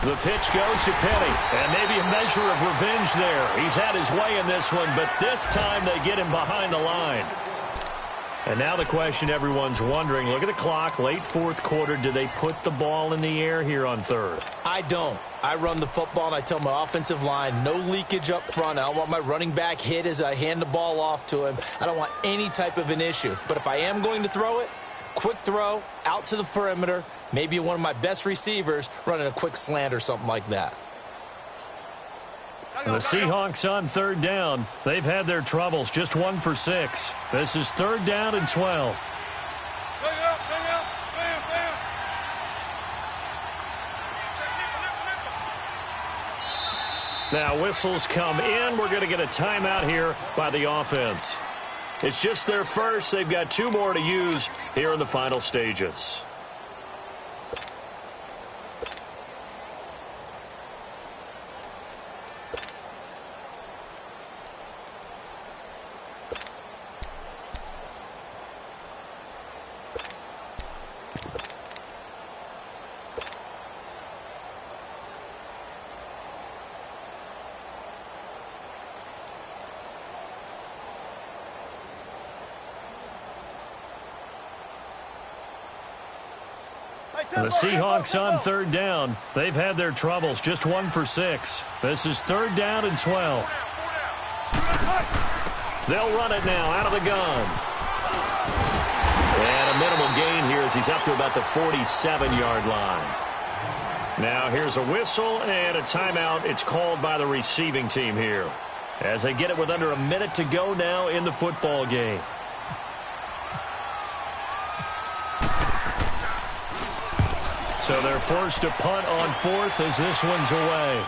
The pitch goes to Penny, and maybe a measure of revenge there. He's had his way in this one, but this time they get him behind the line. And now the question everyone's wondering, look at the clock, late 4th quarter, do they put the ball in the air here on 3rd? I don't. I run the football, and I tell my offensive line, no leakage up front. I don't want my running back hit as I hand the ball off to him. I don't want any type of an issue. But if I am going to throw it, quick throw, out to the perimeter, maybe one of my best receivers running a quick slant or something like that. The Seahawks on 3rd down. They've had their troubles, just 1 for 6. This is 3rd down and 12. Now whistles come in. We're going to get a timeout here by the offense. It's just their first. They've got 2 more to use here in the final stages. The Seahawks on third down. They've had their troubles, just 1 for 6. This is 3rd down and 12. They'll run it now out of the gun. And a minimal gain here as he's up to about the 47-yard line. Now here's a whistle and a timeout. It's called by the receiving team here, as they get it with under a minute to go now in the football game. So they're forced to punt on 4th as this one's away.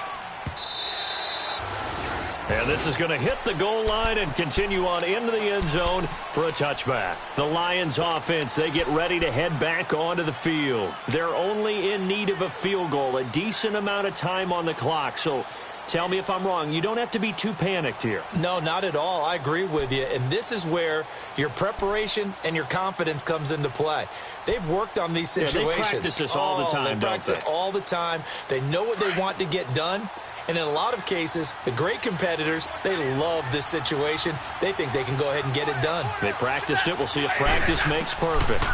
And this is going to hit the goal line and continue on into the end zone for a touchback. The Lions offense, they get ready to head back onto the field. They're only in need of a field goal, a decent amount of time on the clock. So tell me if I'm wrong. You don't have to be too panicked here. No, not at all. I agree with you. And this is where your preparation and your confidence comes into play. They've worked on these situations. Yeah, they practice this all the time, They practice it all the time. They know what they want to get done. And in a lot of cases, the great competitors, they love this situation. They think they can go ahead and get it done. They practiced it. We'll see if practice makes perfect.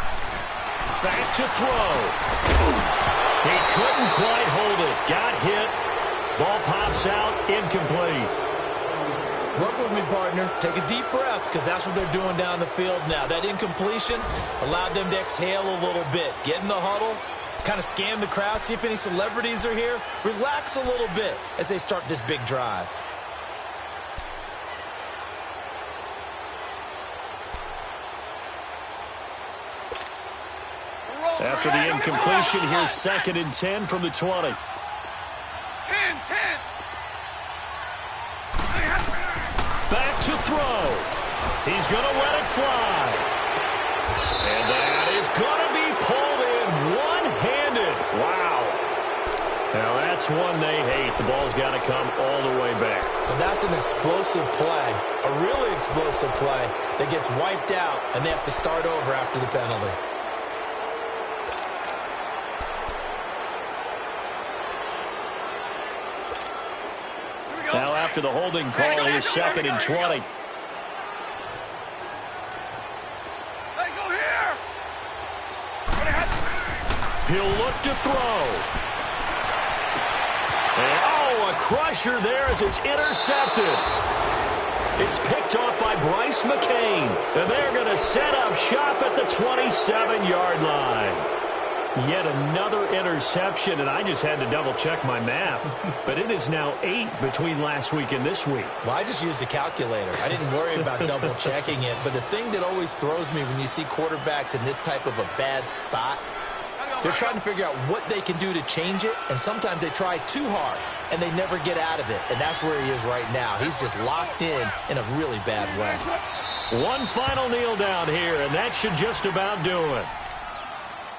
Back to throw. He couldn't quite hold it. Got hit. Ball pops out. Incomplete. Work with me, partner. Take a deep breath, because that's what they're doing down the field now. That incompletion allowed them to exhale a little bit. Get in the huddle. Kind of scan the crowd, see if any celebrities are here. Relax a little bit as they start this big drive. After the incompletion, here's 2nd and 10 from the 20. 10. Back to throw. He's going to let it fly. And that is going to be pulled in one-handed. Wow. Now that's one they hate. The ball's got to come all the way back. So that's an explosive play, a really explosive play that gets wiped out, and they have to start over after the penalty. Now after the holding call, here's 2nd and 20. He'll look to throw. And, oh, a crusher there as it's intercepted. It's picked off by Bryce McCain. And they're going to set up shop at the 27-yard line. Yet another interception, and I just had to double-check my math. But it is now 8 between last week and this week. Well, I just used a calculator. I didn't worry about double-checking it. But the thing that always throws me when you see quarterbacks in this type of a bad spot, they're trying to figure out what they can do to change it, and sometimes they try too hard, and they never get out of it. And that's where he is right now. He's just locked in a really bad way. One final kneel down here, and that should just about do it.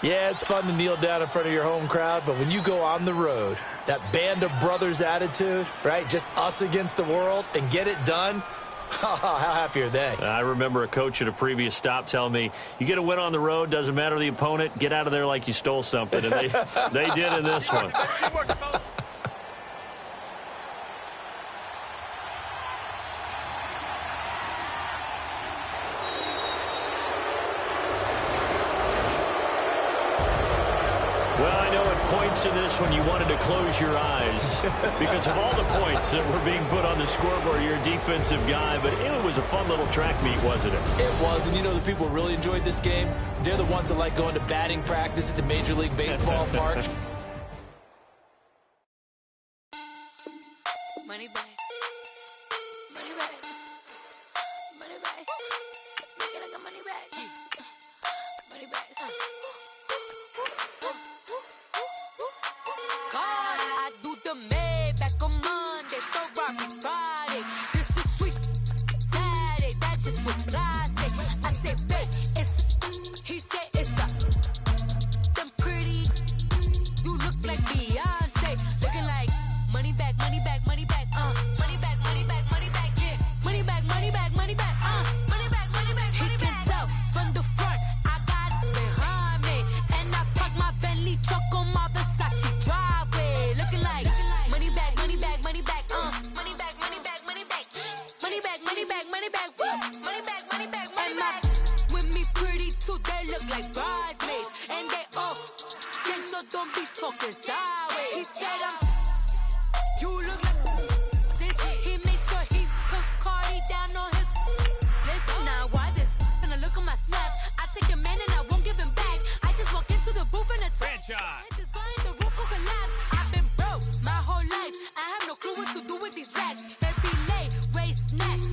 Yeah, it's fun to kneel down in front of your home crowd, but when you go on the road, that band of brothers attitude, right, just us against the world, and get it done, how happy are they? I remember a coach at a previous stop telling me, you get a win on the road, doesn't matter the opponent, get out of there like you stole something. And they did in this one. Well, I know at points in this one you wanted to close your eyes because of all the points that were being put on the scoreboard. You're a defensive guy, but it was a fun little track meet, wasn't it? It was, and you know the people who really enjoyed this game? They're the ones that like going to batting practice at the Major League Baseball park. Money back. Money back. Money back. Make it like a money back. Money back. God, I do the Maybach on Monday, Ferrari Friday. This is sweet Saturday, that's just with plastic. I said, babe, it's, he said it's a, them pretty, you look like Beyonce, looking like money back, money back, money back, money back, money back, money back, yeah, money back, money back, money back, money back, money back, he can tell from the front, I got it behind me, and I park my Bentley truck on my Versace driveway, looking like money back, money back, money back, money back, money back, money back, money back, money back, money back, money back, money back, money back, with me pretty too, they look like bridesmaids, and they all can so don't be talking sideways. He said you look like this. He makes sure he put Cardi down on his list. Now why this? And I look at my snap. I take a man and I won't give him back. I just walk into the booth and franchise. Just buying the roof will collapse. I've been broke my whole life. I have no clue what to do with these racks. Every lay, waist snatch,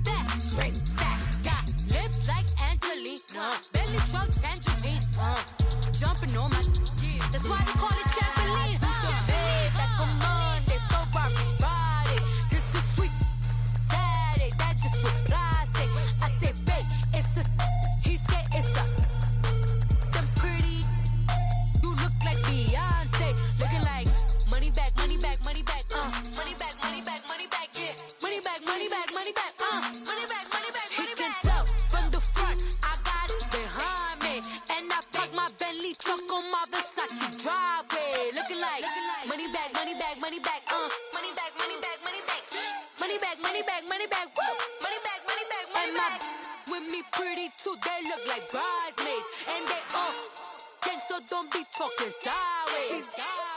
back, straight back. Got lips like Angelina, belly truck tangerine. Jumping on my, that's why they call it trampoline. Hey, back on Monday, throw body. This is sweet Saturday, that's just with plastic. I say, babe, it's a, he said it's a, them pretty, you look like Beyonce, looking like money back, money back, money back, money back, money back, money back, yeah, money back, money back, money back, money back, money back. He can tell from the front, I got it behind me, and I park my Bentley truck on my Versace driveway, looking like money back, money back, money back, money back, money back, money back, money back, money back, money back, woo, money back, money back, money back. With me pretty too, they look like bridesmaids, and they all gang, so don't be talking sideways.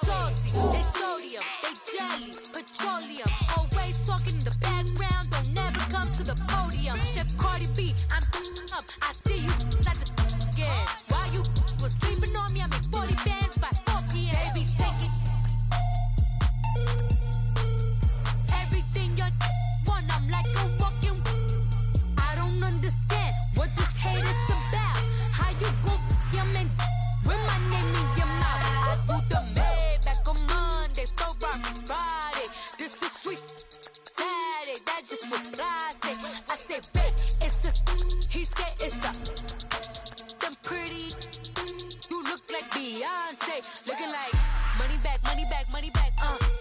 Salty, they sodium, they jelly, petroleum, always talking in the background, don't never come to the podium. Chef Cardi B, I'm up, I see you like the again. While you was sleeping on me, I make 40 bands by 4 p.m. They be taking everything you want, I'm like a walking. I don't understand what this hate is about. How you go your man with my name in your mouth? I do the Maybach on Monday, for Friday. This is sweet Saturday, that's just with plastic. I say, babe, it's a, he said it's a, them pretty, you look like Beyonce, looking like money back, money back, money back,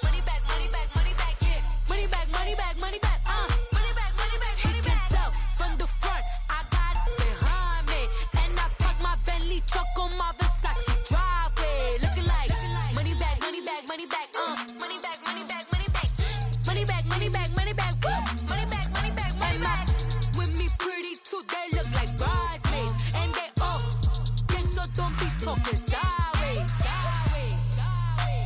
money back, money back, money back, yeah, money back, money back, money back, money back, money back, money back. He can tell from the front, I got it behind me, and I park my Bentley truck on my Versace driveway, looking like money back, money back, money back, money back, money back, money back, money back, money back, money back, woo, money back, money back, money back. With me pretty too, they look like bridesmaids, and they all gang, so don't be talking sideways, sideways, sideways.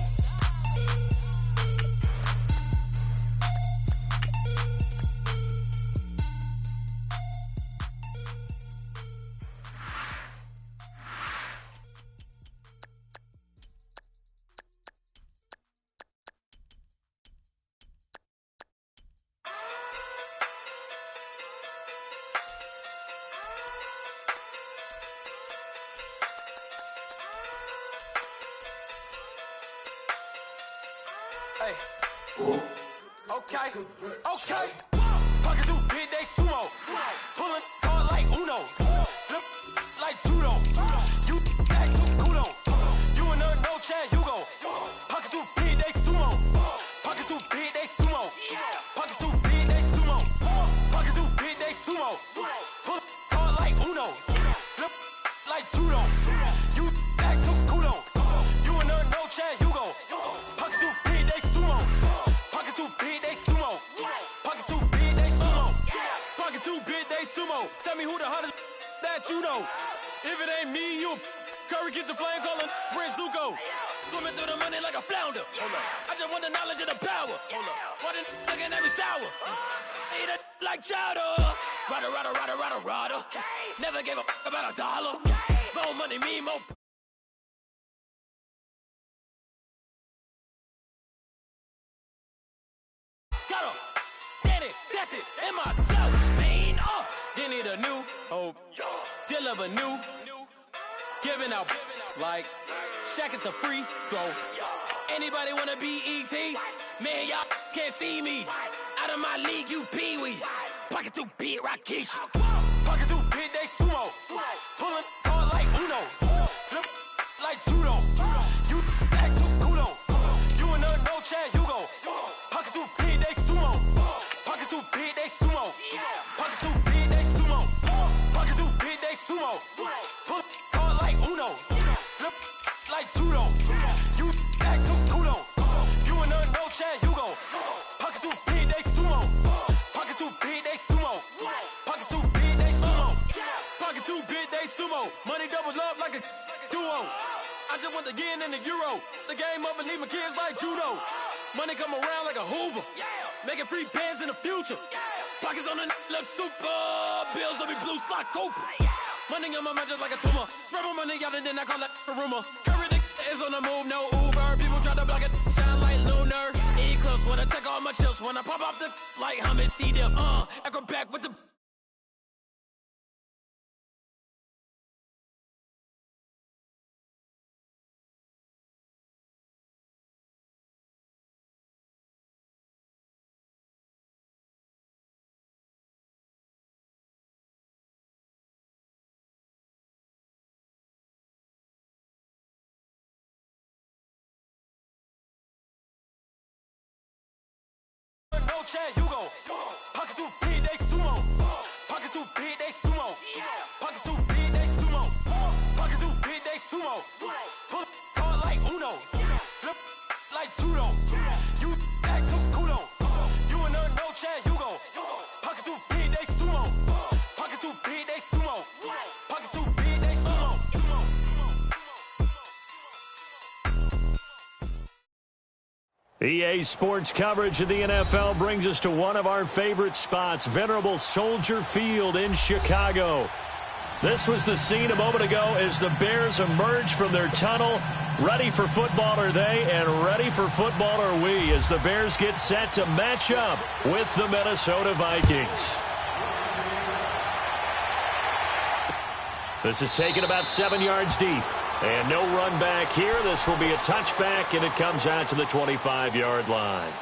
Hey. Okay. Pocket too big, they sumo. Pulling card like Uno. Flip like judo. You act too kudo. You and her no chance, you go. Pocket too big, they sumo. Pocket too big, they sumo. Pocket too big, they sumo. Pocket too big, they sumo. Pull card like Uno. Flip like judo. You act too kudo. You and her no chance, you go. Pocket too big, they sumo. Pocket too big, they sumo. Pocket too big, they sumo. Pocket too big, they sumo. Tell me who the hottest that you know. If it ain't me, you Curry get the flame calling Prince Zuko. Swimming through the money like a flounder. I just want the knowledge and the power. Why the looking at me sour? Eat it like chowder. Rada. Never gave a about $1. More money, me more. Got him. Get it, that's it, and myself. Man, they need a new hope. Deliver new. Giving out like Shaq at the free throw. Anybody wanna be E.T.? Man, y'all can't see me. Out of my league, you pee-wee. Pocket too big, Rakeisha. Pocket too big, they sumo. Pulling card like Uno. Flip like judo. You act too kudo. You and her no chance, you go. Pocket too big, they sumo. Pocket too big, they sumo. Pocket too big, they sumo. Pocket too big, they sumo. Pull card like Uno. Flip like judo. You act too kudo. You and her no chance, you go. Pocket too big, they sumo. Pocket too big, they sumo. Pocket too big, they sumo. Pocket too big, they sumo. Money doubles up like a duo. I just want the yen and the euro. The game up and leave my kids like judo. Money come around like a Hoover. Making free bands in the future. Pockets on the look super. Bills will be blue slot Cooper. Money on my mind just like a tumor. Spread my money out and then I call that a rumor. Curry the is on the move, no Uber. People try to block it, shine like lunar. Eclipse when I take all my chips. When I pop off the like hummus C-dip. Echo back with the... No chance, you go. Pocket too big, they sumo. Pocket too big, they sumo. Pocket too big, they sumo. Pocket too big, they sumo. Pull card like Uno. Flip like judo. You act too kudo. You and her, no chance, you go. Pocket too big, they sumo. Pocket too big, they sumo. Pocket too big, they sumo. EA Sports coverage of the NFL brings us to one of our favorite spots, venerable Soldier Field in Chicago. This was the scene a moment ago as the Bears emerged from their tunnel. Ready for football are they, and ready for football are we as the Bears get set to match up with the Minnesota Vikings. This is taken about 7 yards deep. And no run back here. This will be a touchback, and it comes out to the 25-yard line.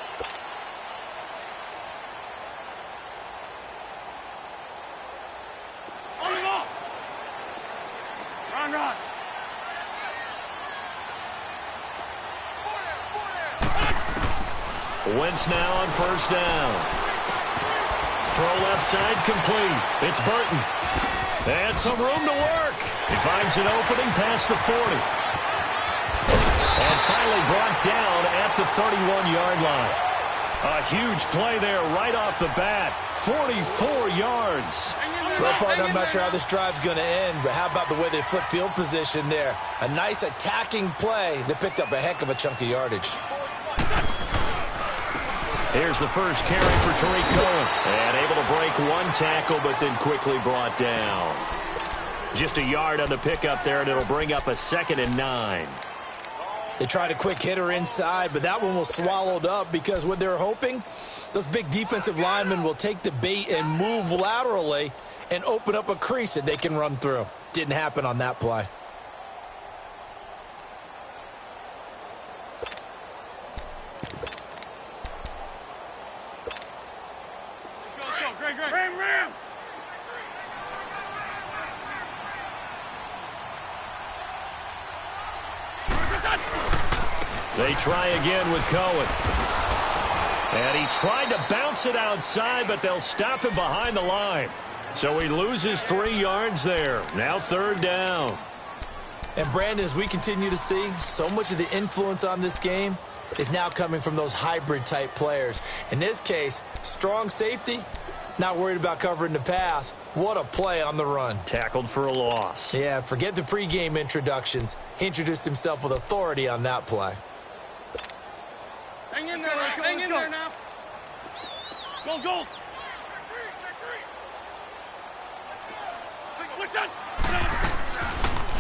Run. Wentz now on first down. Throw left side complete. It's Burton. And some room to work. He finds an opening past the 40. And finally brought down at the 31-yard line. A huge play there right off the bat. 44 yards. Well, partner, I'm not sure how this drive's going to end, but how about the way they flip field position there? A nice attacking play that picked up a heck of a chunk of yardage. Here's the first carry for Tariq Cohen. And able to break one tackle, but then quickly brought down. Just a yard on the pickup there, and it'll bring up a 2nd and 9. They tried a quick hitter inside, but that one was swallowed up because what they're hoping, those big defensive linemen will take the bait and move laterally and open up a crease that they can run through. Didn't happen on that play. Ram. They try again with Cohen. And he tried to bounce it outside, but they'll stop him behind the line. So he loses 3 yards there. Now 3rd down. And Brandon, as we continue to see, so much of the influence on this game is now coming from those hybrid-type players. In this case, strong safety, not worried about covering the pass. What a play on the run. Tackled for a loss. Yeah, forget the pregame introductions. He introduced himself with authority on that play. Hang in there now. Go.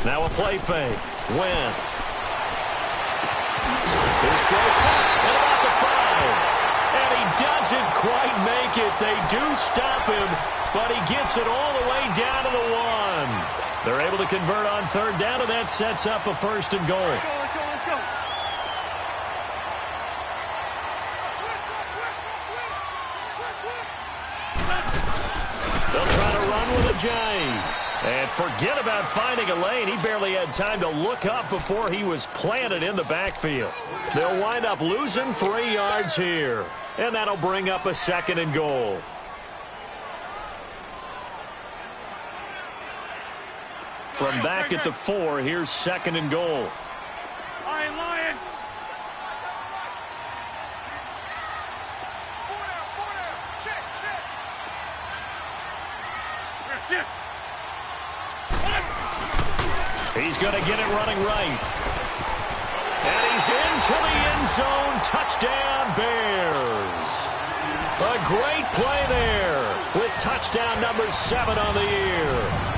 Now a play fake. Wentz. His throw caught at about the 5. And he doesn't quite make it. They do stop him, but he gets it all the way down to the 1. They're able to convert on 3rd down, and that sets up a 1st and goal. Let's go. They'll try to run with a J. And forget about finding a lane. He barely had time to look up before he was planted in the backfield. They'll wind up losing 3 yards here. And that'll bring up a 2nd and goal. From back at the 4, here's 2nd and goal. Lion. Check. He's going to get it running right. And he's into the end zone. Touchdown, Bears. A great play there with touchdown number 7 on the year.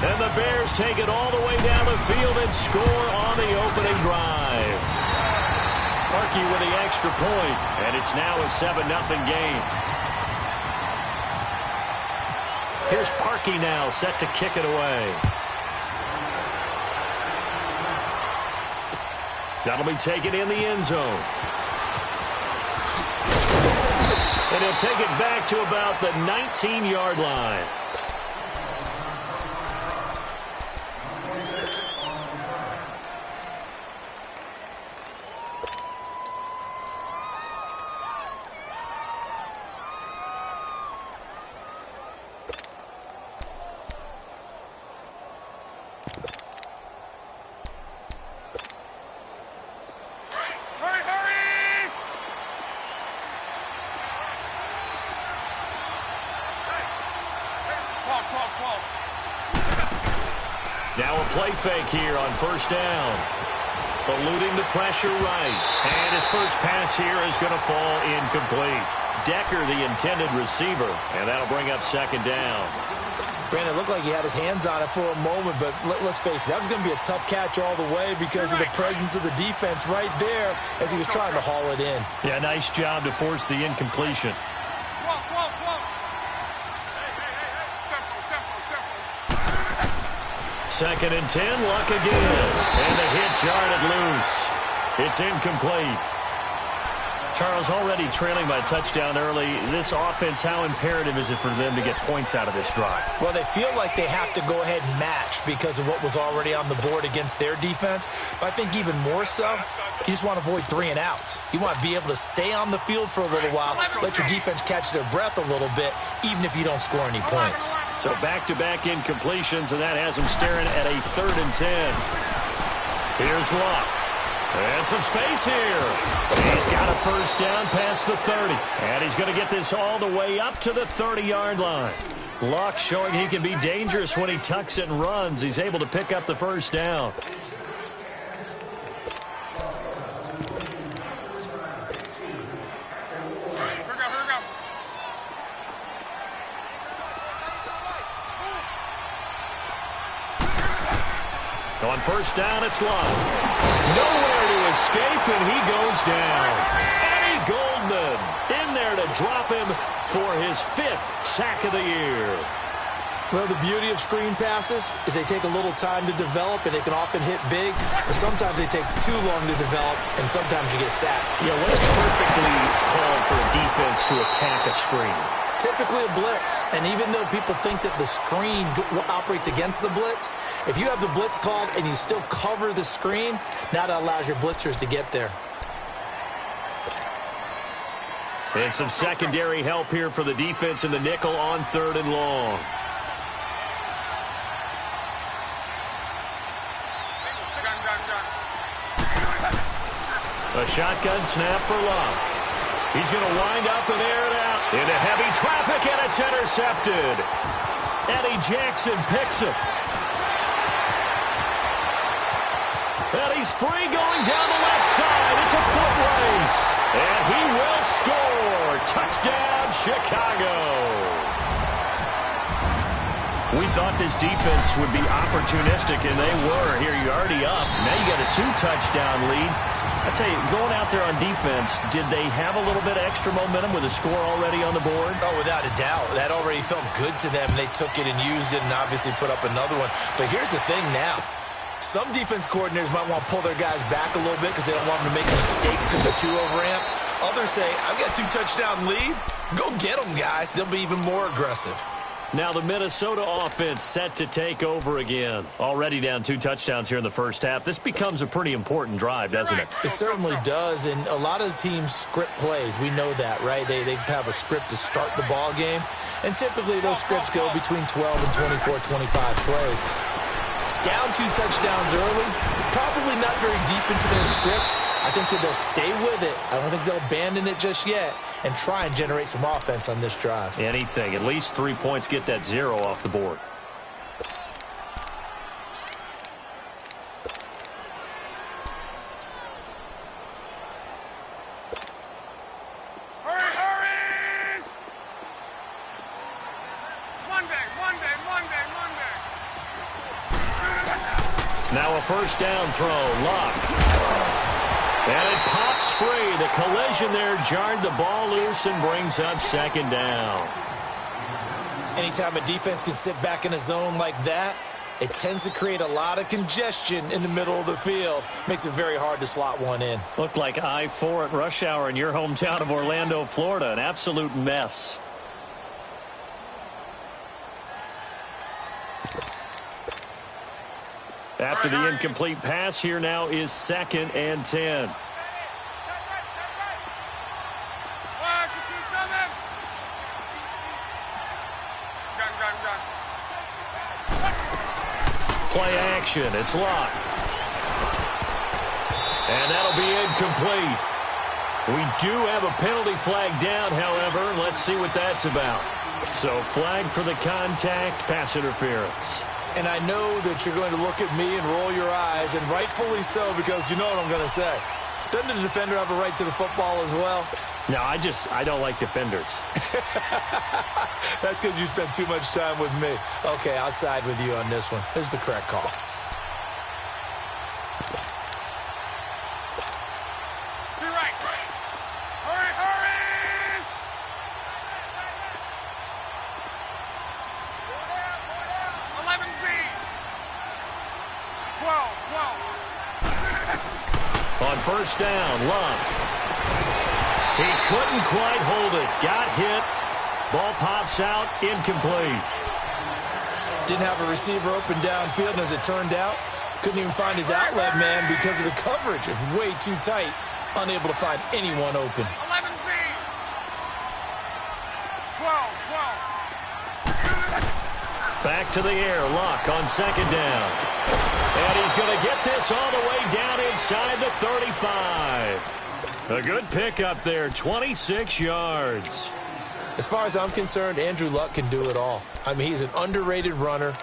And the Bears take it all the way down the field and score on the opening drive. Parkey with the extra point, and it's now a 7-0 game. Here's Parkey now, set to kick it away. That'll be taken in the end zone. And he'll take it back to about the 19-yard line. Now a play fake here on first down. Eluding the pressure right. And his first pass here is going to fall incomplete. Decker, the intended receiver, and that'll bring up second down. Brandon, it looked like he had his hands on it for a moment, but let's face it, that was going to be a tough catch all the way because of the presence of the defense right there as he was trying to haul it in. Yeah, nice job to force the incompletion. Second and 10, Luck again. And the hit jarred it loose. It's incomplete. Charles, already trailing by a touchdown early. This offense, how imperative is it for them to get points out of this drive? Well, they feel like they have to go ahead and match because of what was already on the board against their defense. But I think even more so, you just want to avoid 3 and outs. You want to be able to stay on the field for a little while, let your defense catch their breath a little bit, even if you don't score any points. So back-to-back incompletions, and that has them staring at a 3rd and 10. Here's Luck. And some space here. He's got a first down past the 30. And he's going to get this all the way up to the 30-yard line. Luck showing he can be dangerous when he tucks it and runs. He's able to pick up the first down. On first down, it's Luck. Nowhere to escape, and he goes down. Eddie Goldman in there to drop him for his 5th sack of the year. Well, the beauty of screen passes is they take a little time to develop, and they can often hit big, but sometimes they take too long to develop, and sometimes you get sacked. Yeah, what's perfectly called for a defense to attack a screen? Typically a blitz, and even though people think that the screen operates against the blitz, if you have the blitz called and you still cover the screen, now that allows your blitzers to get there. And some secondary help here for the defense in the nickel on 3rd and long. A shotgun snap for Luck. He's going to wind up and air it out into heavy traffic, and it's intercepted. Eddie Jackson picks him. And he's free going down the left side. It's a foot race. And he will score. Touchdown, Chicago. We thought this defense would be opportunistic, and they were. Here, you're already up. Now you got a 2-touchdown lead. I tell you, going out there on defense, did they have a little bit of extra momentum with a score already on the board? Oh, without a doubt. That already felt good to them. They took it and used it and obviously put up another one. But here's the thing now. Some defense coordinators might want to pull their guys back a little bit because they don't want them to make mistakes because they're too overamped. Others say, I've got a 2-touchdown lead. Go get them, guys. They'll be even more aggressive. Now the Minnesota offense set to take over again. Already down 2 touchdowns here in the first half. This becomes a pretty important drive, doesn't it? It certainly does, and a lot of the teams script plays. We know that, right? They have a script to start the ball game, and typically those scripts go between 12 and 24, 25 plays. Down 2 touchdowns early, probably not very deep into their script. I think that they'll stay with it. I don't think they'll abandon it just yet and try and generate some offense on this drive. Anything. At least 3 points, get that 0 off the board. Now a first down throw. Luck. And it pops free. The collision there jarred the ball loose and brings up second down. Anytime a defense can sit back in a zone like that, it tends to create a lot of congestion in the middle of the field. Makes it very hard to slot one in. Looked like I-4 at rush hour in your hometown of Orlando, Florida. An absolute mess. After the incomplete pass, here now is 2nd and 10. Play action. It's Luck. And that'll be incomplete. We do have a penalty flag down, however. Let's see what that's about. So flag for the contact, pass interference. And I know that you're going to look at me and roll your eyes, and rightfully so, because you know what I'm going to say. Doesn't the defender have a right to the football as well? No, I don't like defenders. That's because you spent too much time with me. Okay, I'll side with you on this one. This is the correct call. Be right. Hurry, hurry! Go down. 11 feet. 12. On first down, Luck. He couldn't quite hold it. Got hit. Ball pops out. Incomplete. Didn't have a receiver open downfield, and as it turned out, couldn't even find his outlet man because of the coverage. It's way too tight. Unable to find anyone open. 11 feet. 12. Back to the air. Luck on second down. And he's going to get this all the way down inside the 35. A good pickup there, 26 yards. As far as I'm concerned, Andrew Luck can do it all. I mean, he's an underrated runner,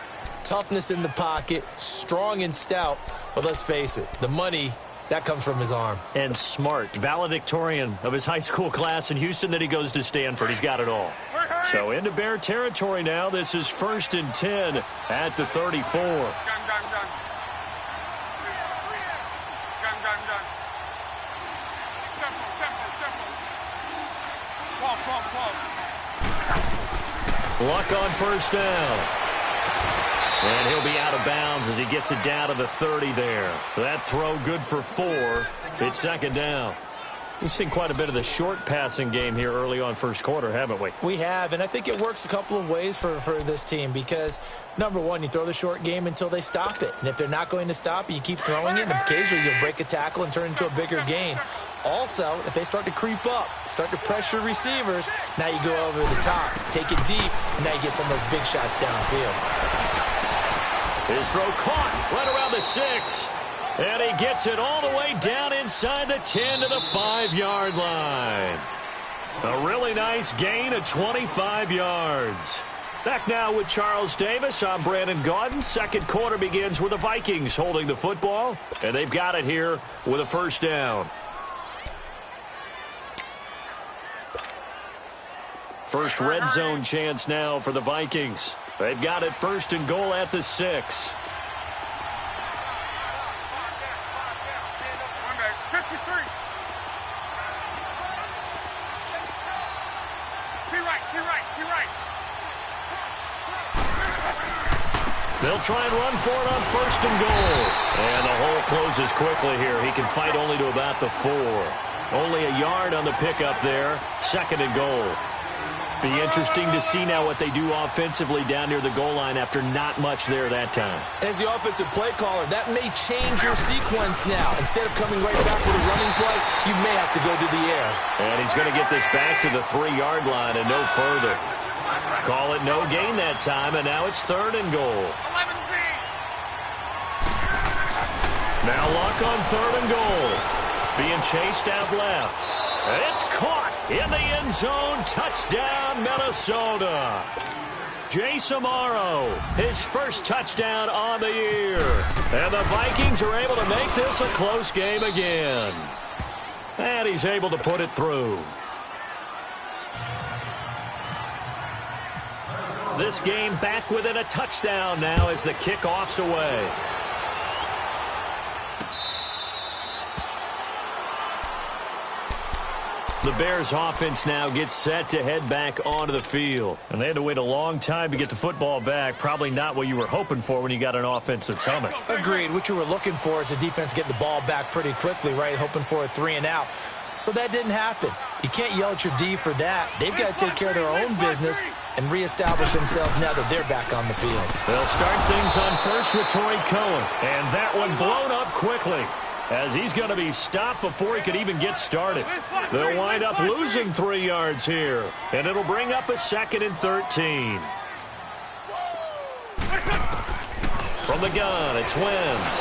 toughness in the pocket, strong and stout. But let's face it, the money, that comes from his arm. And smart, valedictorian of his high school class in Houston. Then he goes to Stanford. He's got it all. So into Bear territory now. This is 1st and 10 at the 34. Gun. Tempo. 12. Luck on first down. And he'll be out of bounds as he gets it down to the 30 there. That throw good for 4. It's second down. We've seen quite a bit of the short passing game here early on first quarter, haven't we? We have, and I think it works a couple of ways for this team because, number one, you throw the short game until they stop it. And if they're not going to stop it, you keep throwing it, and occasionally you'll break a tackle and turn into a bigger gain. Also, if they start to creep up, start to pressure receivers, now you go over the top, take it deep, and now you get some of those big shots downfield. His throw caught right around the 6. And he gets it all the way down inside the 10 to the 5-yard line. A really nice gain of 25 yards. Back now with Charles Davis. I'm Brandon Gaudin. Second quarter begins with the Vikings holding the football. And they've got it here with a first down. First red zone chance now for the Vikings. They've got it 1st and goal at the 6. 53. Be right. They'll try and run for it on 1st and goal. And the hole closes quickly here. He can fight only to about the 4. Only a yard on the pickup there. 2nd and goal. Be interesting to see now what they do offensively down near the goal line after not much there that time. As the offensive play caller, that may change your sequence now. Instead of coming right back with a running play, you may have to go to the air. And he's going to get this back to the 3-yard line and no further. Call it no gain that time, and now it's 3rd and goal. 11 feet. Now Luck on 3rd and goal. Being chased out left. And it's caught in the end zone. Touchdown, Minnesota. Jay Samaro, his first touchdown on the year. And the Vikings are able to make this a close game again. And he's able to put it through. This game back within a touchdown now as the kickoff's away. The Bears offense now gets set to head back onto the field. And they had to wait a long time to get the football back. Probably not what you were hoping for when you got an offense that's humming. Agreed. What you were looking for is the defense getting the ball back pretty quickly, right? Hoping for a 3-and-out. So that didn't happen. You can't yell at your D for that. They've got to take care of their own business and reestablish themselves now that they're back on the field. They'll start things on first with Torrey Cohen. And that one blown up quickly, as he's going to be stopped before he could even get started. They'll wind up losing 3 yards here, and it'll bring up a 2nd and 13. From the gun, it's Wentz.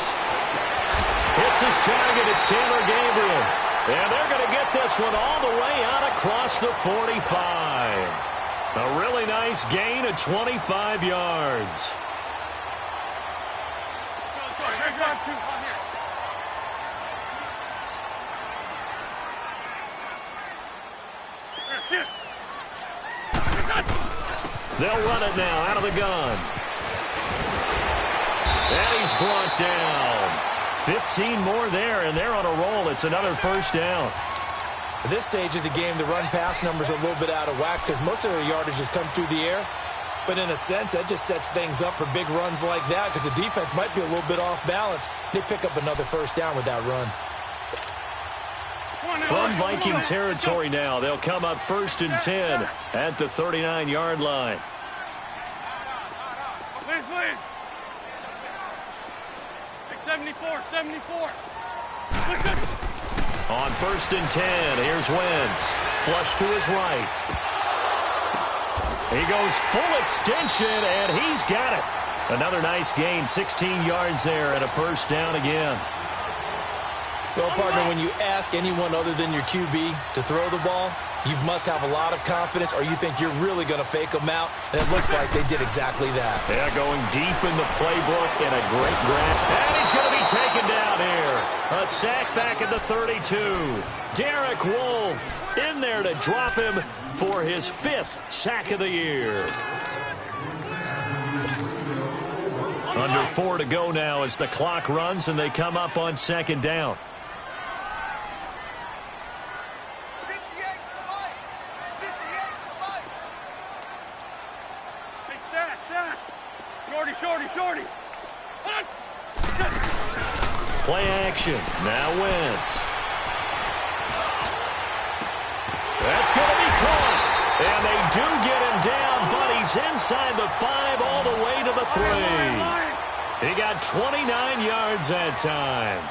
Hits his target, it's Taylor Gabriel. And they're going to get this one all the way out across the 45. A really nice gain of 25 yards. They'll run it now out of the gun. And he's brought down. 15 more there, and they're on a roll. It's another first down. At this stage of the game, the run-pass numbers are a little bit out of whack because most of their yardage has come through the air. But in a sense, that just sets things up for big runs like that because the defense might be a little bit off balance. They pick up another first down with that run. From Viking territory now, they'll come up 1st and 10 at the 39-yard line. Please. 74. On 1st and 10, here's Wentz. Flush to his right. He goes full extension, and he's got it. Another nice gain, 16 yards there, and a first down again. Well, partner, when you ask anyone other than your QB to throw the ball, you must have a lot of confidence, or you think you're really going to fake them out, and it looks like they did exactly that. Yeah, going deep in the playbook and a great grab. And he's going to be taken down here. A sack back at the 32. Derek Wolfe in there to drop him for his 5th sack of the year. Under 4 to go now as the clock runs, and they come up on 2nd down. Shorty. Play action. Now Wentz. That's going to be caught. And they do get him down, but he's inside the 5 all the way to the 3. He got 29 yards that time.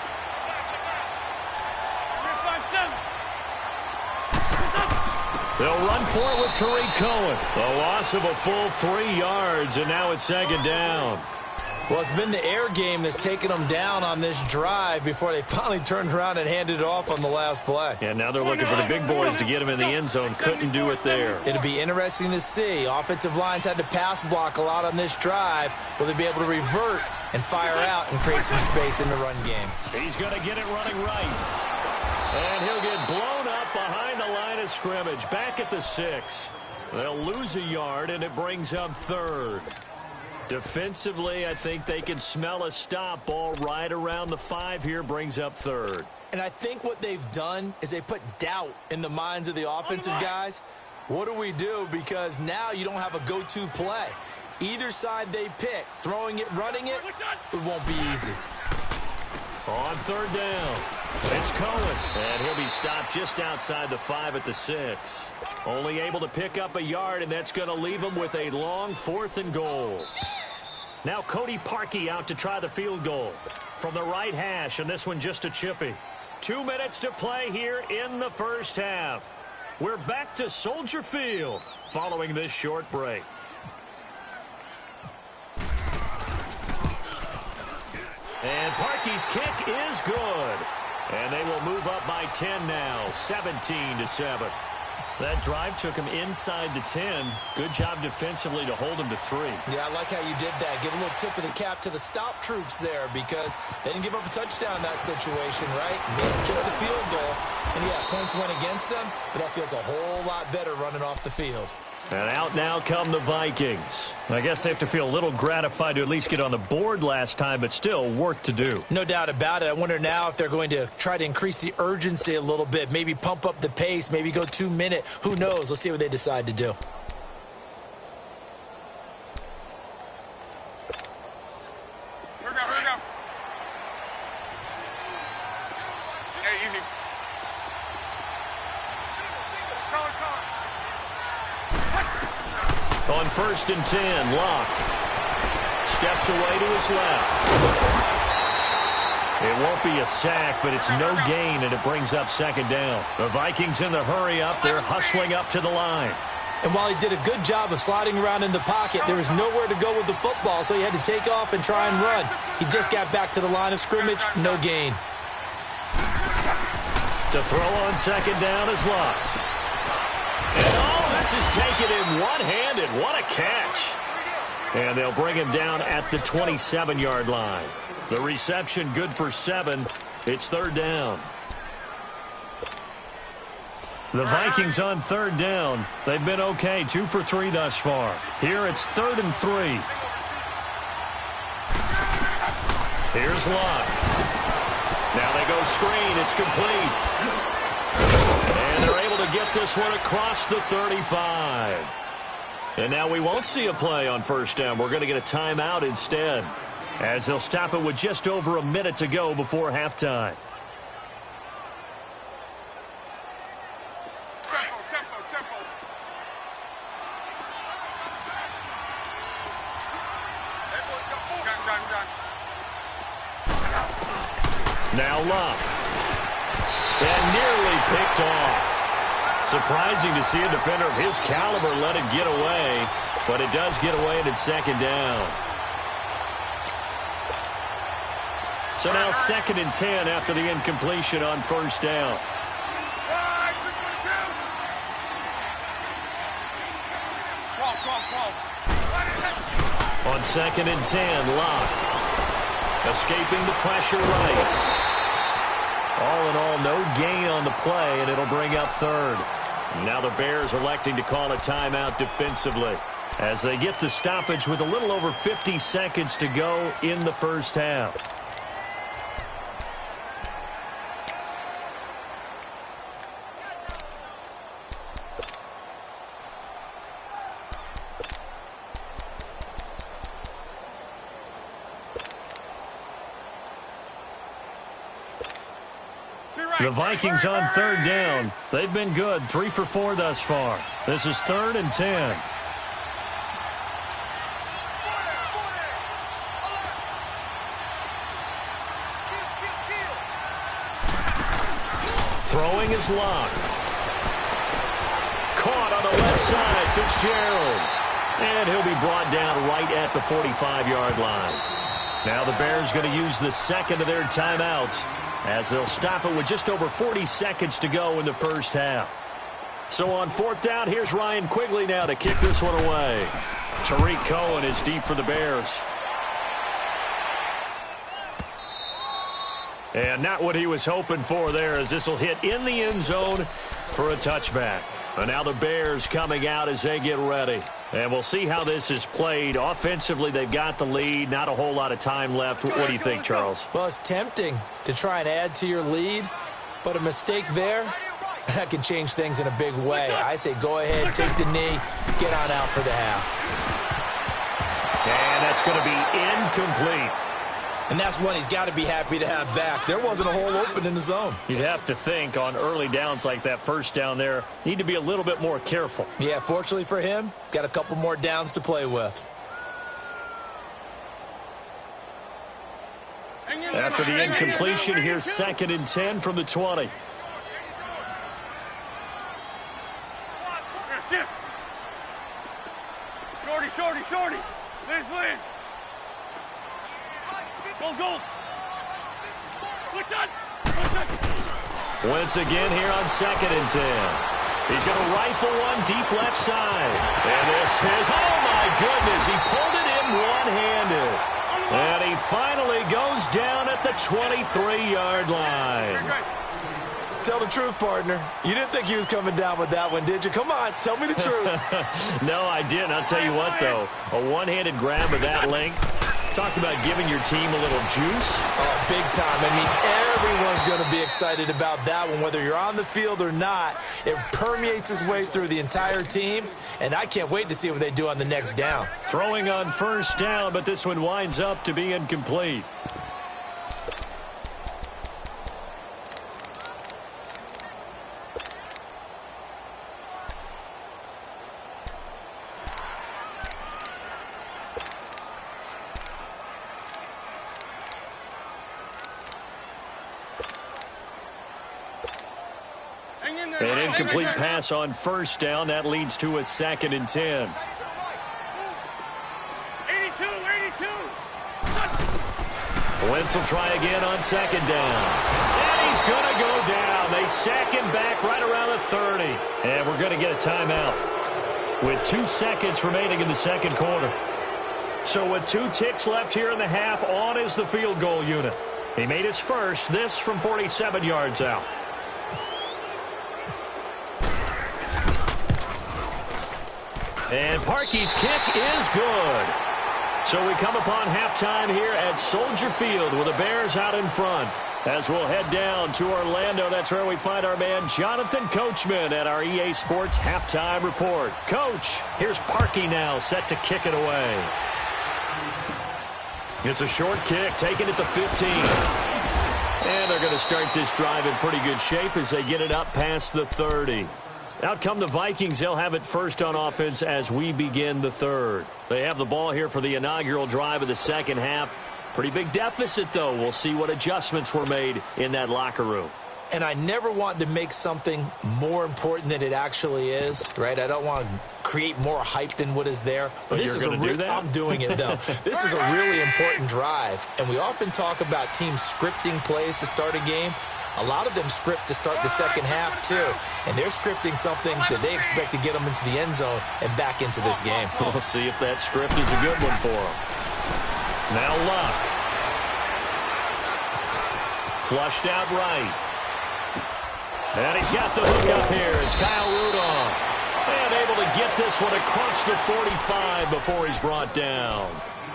They'll run for it with Tariq Cohen. A loss of a full 3 yards, and now it's 2nd down. Well, it's been the air game that's taken them down on this drive before they finally turned around and handed it off on the last play. And now they're looking for the big boys to get him in the end zone. Couldn't do it there. It'll be interesting to see. Offensive lines had to pass block a lot on this drive. Will they be able to revert and fire out and create some space in the run game? He's going to get it running right. And he'll get blown up behind the line of scrimmage. Back at the 6. They'll lose a yard, and it brings up 3rd. Defensively, I think they can smell a stop ball right around the 5 here. Brings up 3rd. And I think what they've done is they put doubt in the minds of the offensive guys. What do we do? Because now you don't have a go-to play. Either side they pick, throwing it, running it, it won't be easy. On 3rd down, it's Cohen. And he'll be stopped just outside the 5 at the 6. Only able to pick up a yard, and that's going to leave him with a long 4th and goal. Now Cody Parkey out to try the field goal from the right hash, and this one just a chippy. 2 minutes to play here in the first half. We're back to Soldier Field following this short break. And Parkey's kick is good. And they will move up by 10 now, 17-7. That drive took him inside the 10. Good job defensively to hold him to 3. Yeah, I like how you did that. Give a little tip of the cap to the stop troops there because they didn't give up a touchdown in that situation, right? They kicked the field goal, and yeah, points went against them, but that feels a whole lot better running off the field. And out now come the Vikings. I guess they have to feel a little gratified to at least get on the board last time, but still work to do. No doubt about it. I wonder now if they're going to try to increase the urgency a little bit, maybe pump up the pace, maybe go 2-minute. Who knows? Let's see what they decide to do. Here we go, here we go. Hey, easy. On 1st and 10, Locke steps away to his left. It won't be a sack, but it's no gain, and it brings up 2nd down. The Vikings in the hurry up. They're hustling up to the line. And while he did a good job of sliding around in the pocket, there was nowhere to go with the football, so he had to take off and try and run. He just got back to the line of scrimmage, no gain. To throw on 2nd down is Locke. And this is taken in one-handed. What a catch. And they'll bring him down at the 27-yard line. The reception good for 7. It's 3rd down. The Vikings on 3rd down. They've been okay, 2 for 3 thus far. Here it's 3rd and 3. Here's Locke. Now they go screen. It's complete. And they're able to get this one across the 35. And now we won't see a play on 1st down. We're going to get a timeout instead, as they'll stop it with just over a minute to go before halftime. Tempo. Done. Now Locke. And nearly picked off. Surprising to see a defender of his caliber let it get away, but it does get away and it's 2nd down. So now 2nd and 10 after the incompletion on 1st down. On 2nd and 10, Locke escaping the pressure right. All in all, no gain on the play, and it'll bring up 3rd. Now the Bears electing to call a timeout defensively as they get the stoppage with a little over 50 seconds to go in the 1st half. The Vikings on 3rd down. They've been good, 3 for 4 thus far. This is 3rd and 10. Throwing is Locke. Caught on the left side, Fitzgerald. And he'll be brought down right at the 45-yard line. Now the Bears going to use the 2nd of their timeouts, as they'll stop it with just over 40 seconds to go in the 1st half. So on 4th down, here's Ryan Quigley now to kick this one away. Tariq Cohen is deep for the Bears. And not what he was hoping for there, as this will hit in the end zone for a touchback. And now the Bears coming out as they get ready. And we'll see how this is played. Offensively, they've got the lead. Not a whole lot of time left. What do you think, Charles? Well, it's tempting to try and add to your lead, but a mistake there, that can change things in a big way. I say go ahead, take the knee, get on out for the half. And that's going to be incomplete. And that's one he's got to be happy to have back. There wasn't a hole open in the zone. You'd have to think on early downs like that 1st down there, need to be a little bit more careful. Yeah, fortunately for him, got a couple more downs to play with. After the incompletion, here's 2nd and 10 from the 20. Shorty. Liz. Go. Once again here on 2nd and 10. He's going to rifle one deep left side. And this is, oh my goodness, he pulled it in one-handed. And he finally goes down at the 23-yard line. Tell the truth, partner. You didn't think he was coming down with that one, did you? Come on, tell me the truth. No, I didn't. I'll tell you what, though. A one-handed grab of that length. Talk about giving your team a little juice. Oh, big time. I mean, everyone's going to be excited about that one, whether you're on the field or not. It permeates its way through the entire team, and I can't wait to see what they do on the next down. Throwing on first down, but this one winds up to be incomplete. An incomplete pass on first down. That leads to a 2nd and 10. 82. Wentz will try again on 2nd down. And he's going to go down. They sack him back right around the 30. And we're going to get a timeout with 2 seconds remaining in the second quarter. So with 2 ticks left here in the half, on is the field goal unit. He made his first, this from 47 yards out. And Parkey's kick is good. So we come upon halftime here at Soldier Field with the Bears out in front. As we'll head down to Orlando, that's where we find our man Jonathan Coachman at our EA Sports Halftime Report. Coach, here's Parkey now set to kick it away. It's a short kick, taken at the 15. And they're going to start this drive in pretty good shape as they get it up past the 30. Out come the Vikings. They'll have it first on offense as we begin the third. They have the ball here for the inaugural drive of the second half. Pretty big deficit, though. We'll see what adjustments were made in that locker room. And I never want to make something more important than it actually is, right? I don't want to create more hype than what is there. But this is I'm doing it, though. This is a really important drive. And we often talk about teams scripting plays to start a game. A lot of them script to start the second half, too. And they're scripting something that they expect to get them into the end zone and back into this game. We'll see if that script is a good one for them. Now Luck. Flushed out right. And he's got the hook up here. It's Kyle Rudolph. And able to get this one across the 45 before he's brought down.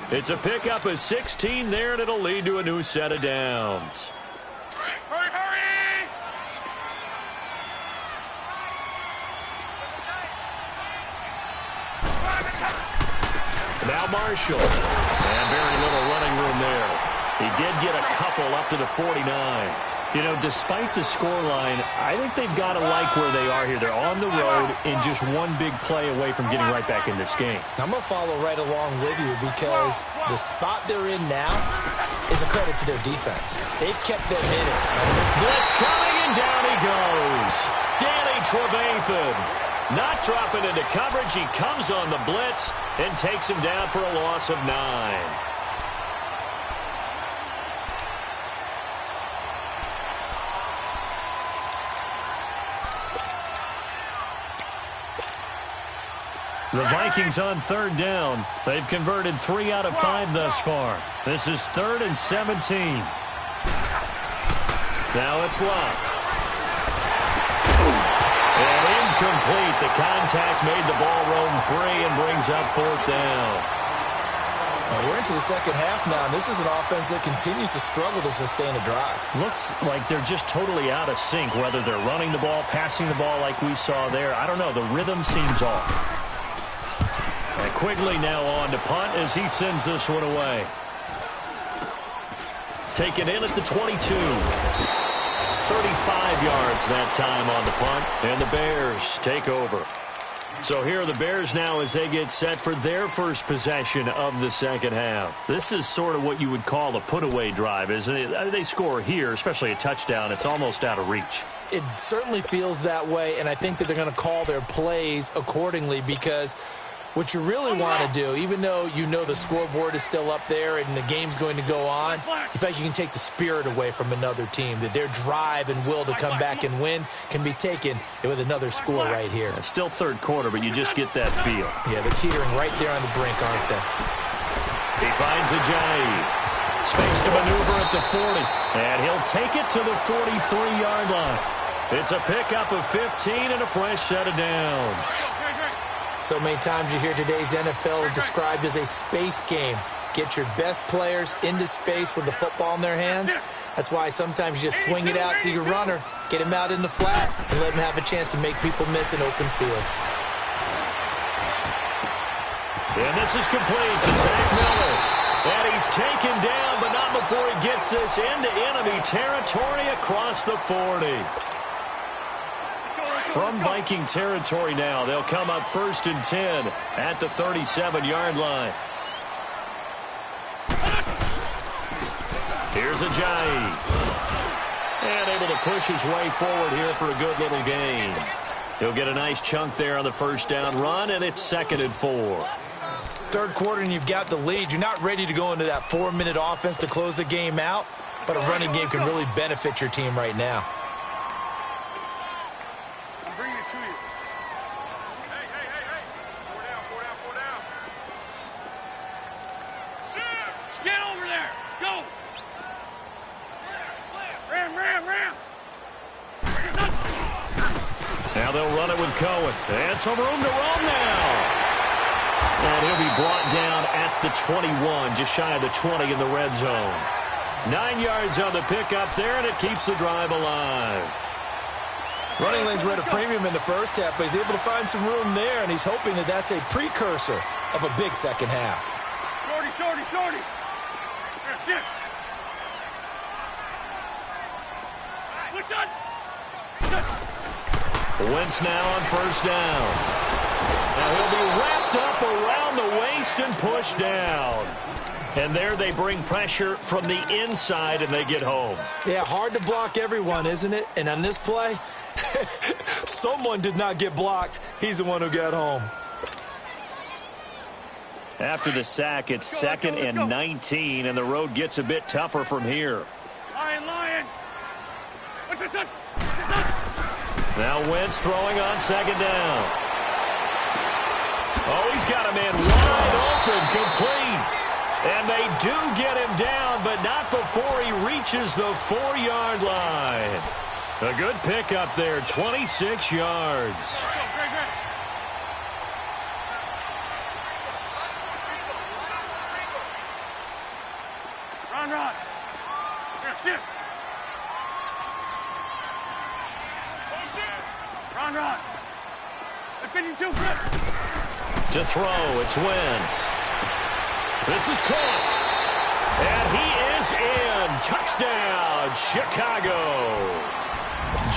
It's a pickup of 16 there, and it'll lead to a new set of downs. Hurry! Now Marshall. And very little running room there. He did get a couple up to the 49. You know, despite the scoreline, I think they've got to like where they are here. They're on the road and just one big play away from getting right back in this game. I'm going to follow right along with you because the spot they're in now is a credit to their defense. They've kept them in it. Blitz coming, and down he goes. Danny Trevathan not dropping into coverage. He comes on the blitz and takes him down for a loss of 9. The Vikings on third down. They've converted 3 out of 5 thus far. This is 3rd and 17. Now it's Luck. And incomplete. The contact made the ball roam free and brings up 4th down. We're into the second half now, and this is an offense that continues to struggle to sustain a drive. Looks like they're just totally out of sync, whether they're running the ball, passing the ball like we saw there. I don't know. The rhythm seems off. And Quigley now on to punt as he sends this one away. Taken in at the 22. 35 yards that time on the punt. And the Bears take over. So here are the Bears now as they get set for their first possession of the second half. This is sort of what you would call a put-away drive, isn't it? They score here, especially a touchdown. It's almost out of reach. It certainly feels that way, and I think that they're going to call their plays accordingly because what you really want to do, even though you know the scoreboard is still up there and the game's going to go on, in fact, you can take the spirit away from another team, that their drive and will to come back and win can be taken with another score right here. It's still third quarter, but you just get that feel. Yeah, they're teetering right there on the brink, aren't they? He finds Ajayi. Space to maneuver at the 40. And he'll take it to the 43-yard line. It's a pickup of 15 and a fresh set of downs. So many times you hear today's NFL described as a space game. Get your best players into space with the football in their hands. That's why sometimes you just swing it out to your runner, get him out in the flat, and let him have a chance to make people miss an open field. And this is complete to Zach Miller. And he's taken down, but not before he gets this into enemy territory across the 40. From Viking territory now, they'll come up 1st and 10 at the 37-yard line. Here's Ajayi. And able to push his way forward here for a good little gain. He'll get a nice chunk there on the first down run, and it's 2nd and 4. Third quarter and you've got the lead. You're not ready to go into that 4-minute offense to close the game out, but a running game can really benefit your team right now. I'm bringing it to you. Hey. Four down. Get over there. Go. Ram. Now they'll run it with Cohen. And some room to roam now. And he'll be brought down at the 21, just shy of the 20 in the red zone. 9 yards on the pickup there, and it keeps the drive alive. Running lanes were at a premium in the first half, but he's able to find some room there, and he's hoping that that's a precursor of a big second half. Shorty. That's it. What's that? Wentz now on first down. Now he'll be wrapped up around the waist and pushed down. And there they bring pressure from the inside, and they get home. Yeah, hard to block everyone, isn't it? And on this play, someone did not get blocked. He's the one who got home. After the sack, it's 2nd and 19, and the road gets a bit tougher from here. Lion. What's this? Now Wentz throwing on 2nd down. Oh, he's got a man wide open, complete. And they do get him down, but not before he reaches the 4-yard line. A good pickup there, 26 yards. Run. That's it. Run. I've been too good. To throw, it's Wentz. This is caught. And he is in. Touchdown, Chicago.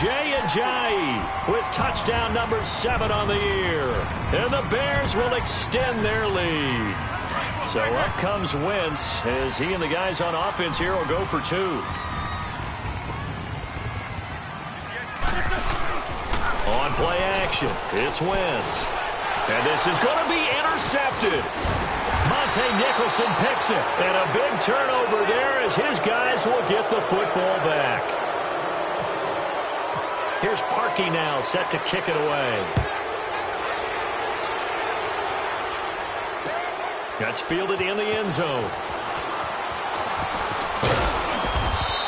Jay Ajayi with touchdown number 7 on the year. And the Bears will extend their lead. So up comes Wentz as he and the guys on offense here will go for 2. On play action, it's Wentz. And this is going to be intercepted. Monte Nicholson picks it. And a big turnover there as his guys will get the football back. Here's Parkey now set to kick it away. That's fielded in the end zone.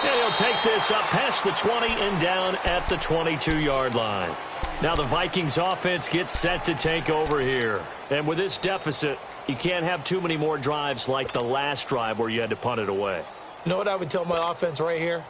And he'll take this up past the 20 and down at the 22-yard line. Now the Vikings offense gets set to take over here. And with this deficit, you can't have too many more drives like the last drive where you had to punt it away. You know what I would tell my offense right here?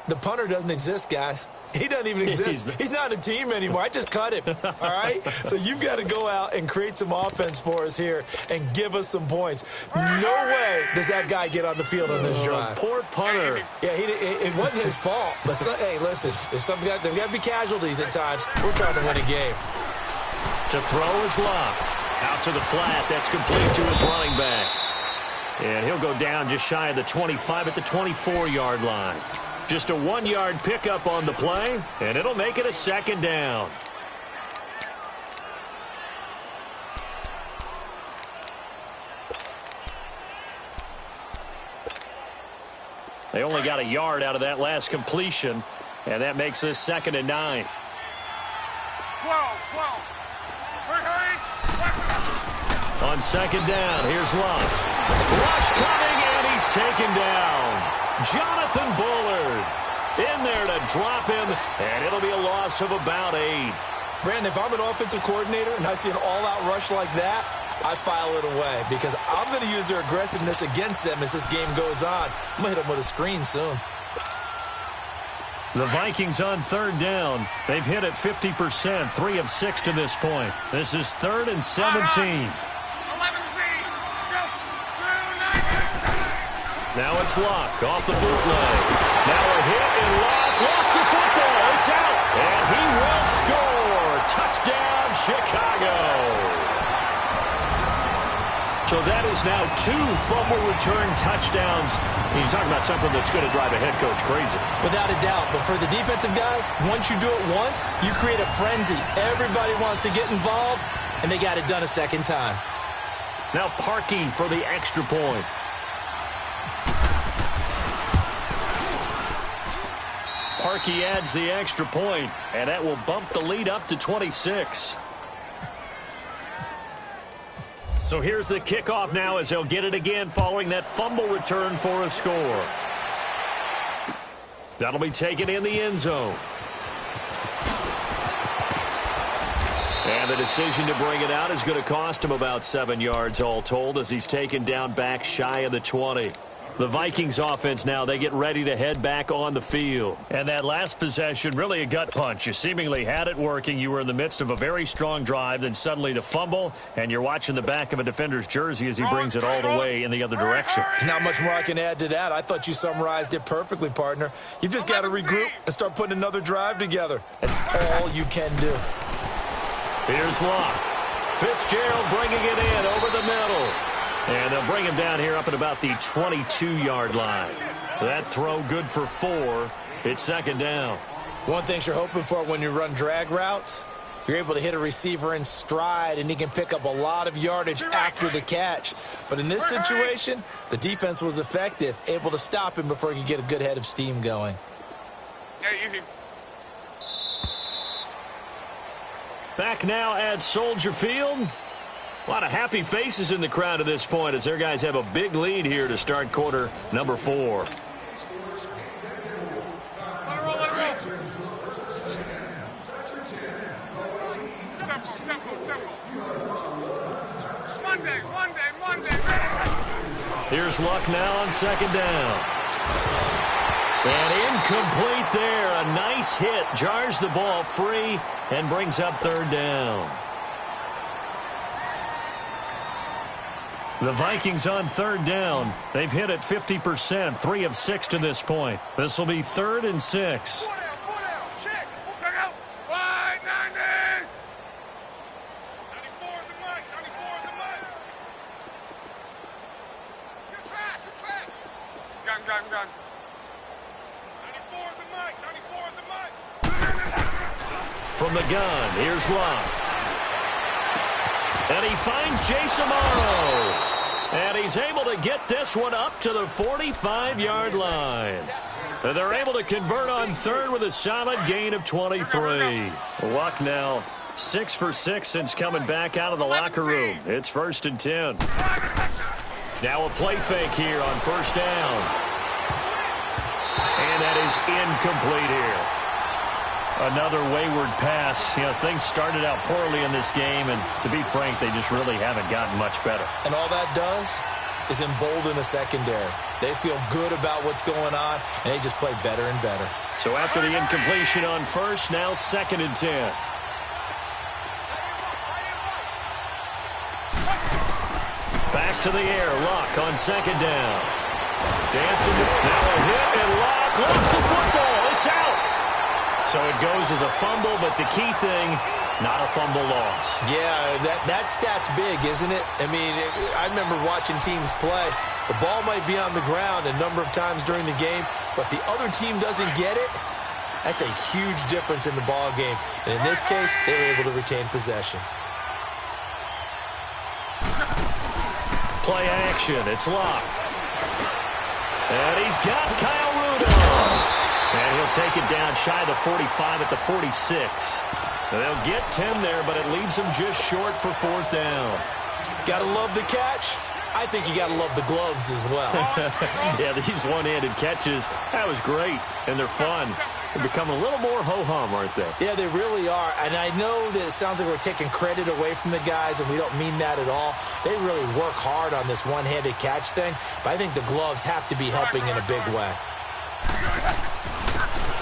The punter doesn't exist, guys. He doesn't even exist. He's not a team anymore. I just cut him, all right? So you've got to go out and create some offense for us here and give us some points. No way does that guy get on the field on this drive. Poor punter. Yeah, it wasn't his fault. But, hey, listen, there's got to be casualties at times. We're trying to win a game. To throw is Locke. Out to the flat. That's complete to his running back. And he'll go down just shy of the 25 at the 24-yard line. Just a 1-yard pickup on the play, and it'll make it a 2nd down. They only got a yard out of that last completion, and that makes this 2nd and 9. 12. On 2nd down, here's Locke. Rush coming, and he's taken down. Jonathan Bullard. In there to drop him, and it'll be a loss of about 8. Brandon, if I'm an offensive coordinator and I see an all-out rush like that, I file it away because I'm going to use their aggressiveness against them as this game goes on. I'm going to hit them with a screen soon. The Vikings on 3rd down. They've hit it 50%, 3 of 6 to this point. This is 3rd and 17. Now it's Luck off the bootleg. Now a hit, and Luck lost the football. It's out, and he will score. Touchdown, Chicago. So that is now 2 fumble return touchdowns. You talk about something that's going to drive a head coach crazy. Without a doubt. But for the defensive guys, once you do it once, you create a frenzy. Everybody wants to get involved, and they got it done a second time. Now Parkey for the extra point. Parkey adds the extra point, and that will bump the lead up to 26. So here's the kickoff now as they'll get it again following that fumble return for a score. That'll be taken in the end zone. And the decision to bring it out is going to cost him about 7 yards all told as he's taken down back shy of the 20. The Vikings offense now, they get ready to head back on the field. And that last possession, really a gut punch. You seemingly had it working. You were in the midst of a very strong drive. Then suddenly the fumble, and you're watching the back of a defender's jersey as he brings it all the way in the other direction. There's not much more I can add to that. I thought you summarized it perfectly, partner. You've just got to regroup and start putting another drive together. That's all you can do. Here's Locke. Fitzgerald bringing it in over the middle. And they'll bring him down here up at about the 22-yard line. That throw good for 4. It's 2nd down. One thing you're hoping for when you run drag routes, you're able to hit a receiver in stride, and he can pick up a lot of yardage after the catch. But in this situation, the defense was effective, able to stop him before he could get a good head of steam going. Easy. Back now at Soldier Field. A lot of happy faces in the crowd at this point as their guys have a big lead here to start quarter number 4. Here's Luck now on 2nd down. And incomplete there. A nice hit. Jars the ball free and brings up 3rd down. The Vikings on 3rd down. They've hit it 50%, 3 of 6 to this point. This will be 3rd and 6. Check out. Wide 90. 94 is the mic. 94 is the mic. Your track. Gun. 94 is the mic. 94 is the mic. From the gun, here's Locke. And he finds Jason Morrow. And he's able to get this one up to the 45-yard line. And they're able to convert on 3rd with a solid gain of 23. Luck now 6 for 6 since coming back out of the locker room. It's 1st and 10. Now a play fake here on 1st down. And that is incomplete here. Another wayward pass. You know, things started out poorly in this game, and to be frank, they just really haven't gotten much better. And all that does is embolden a secondary. They feel good about what's going on, and they just play better and better. So after the incompletion on 1st, now 2nd and 10. Back to the air. Luck on 2nd down. Dancing. Now a hit, and Luck lost the football. It's out. So it goes as a fumble, but the key thing, not a fumble loss. Yeah, that stat's big, isn't it? I mean, I remember watching teams play. The ball might be on the ground a number of times during the game, but the other team doesn't get it. That's a huge difference in the ball game. And in this case, they were able to retain possession. Play action. It's Locke. And he's got Kyle Rudolph. And he'll take it down shy of the 45 at the 46. They'll get 10 there, but it leaves them just short for 4th down. Gotta love the catch. I think you got to love the gloves as well. Yeah, these one-handed catches, that was great, and they're fun. They're becoming a little more ho-hum, aren't they? Yeah, they really are. And I know that it sounds like we're taking credit away from the guys, and we don't mean that at all. They really work hard on this one-handed catch thing, but I think the gloves have to be helping in a big way.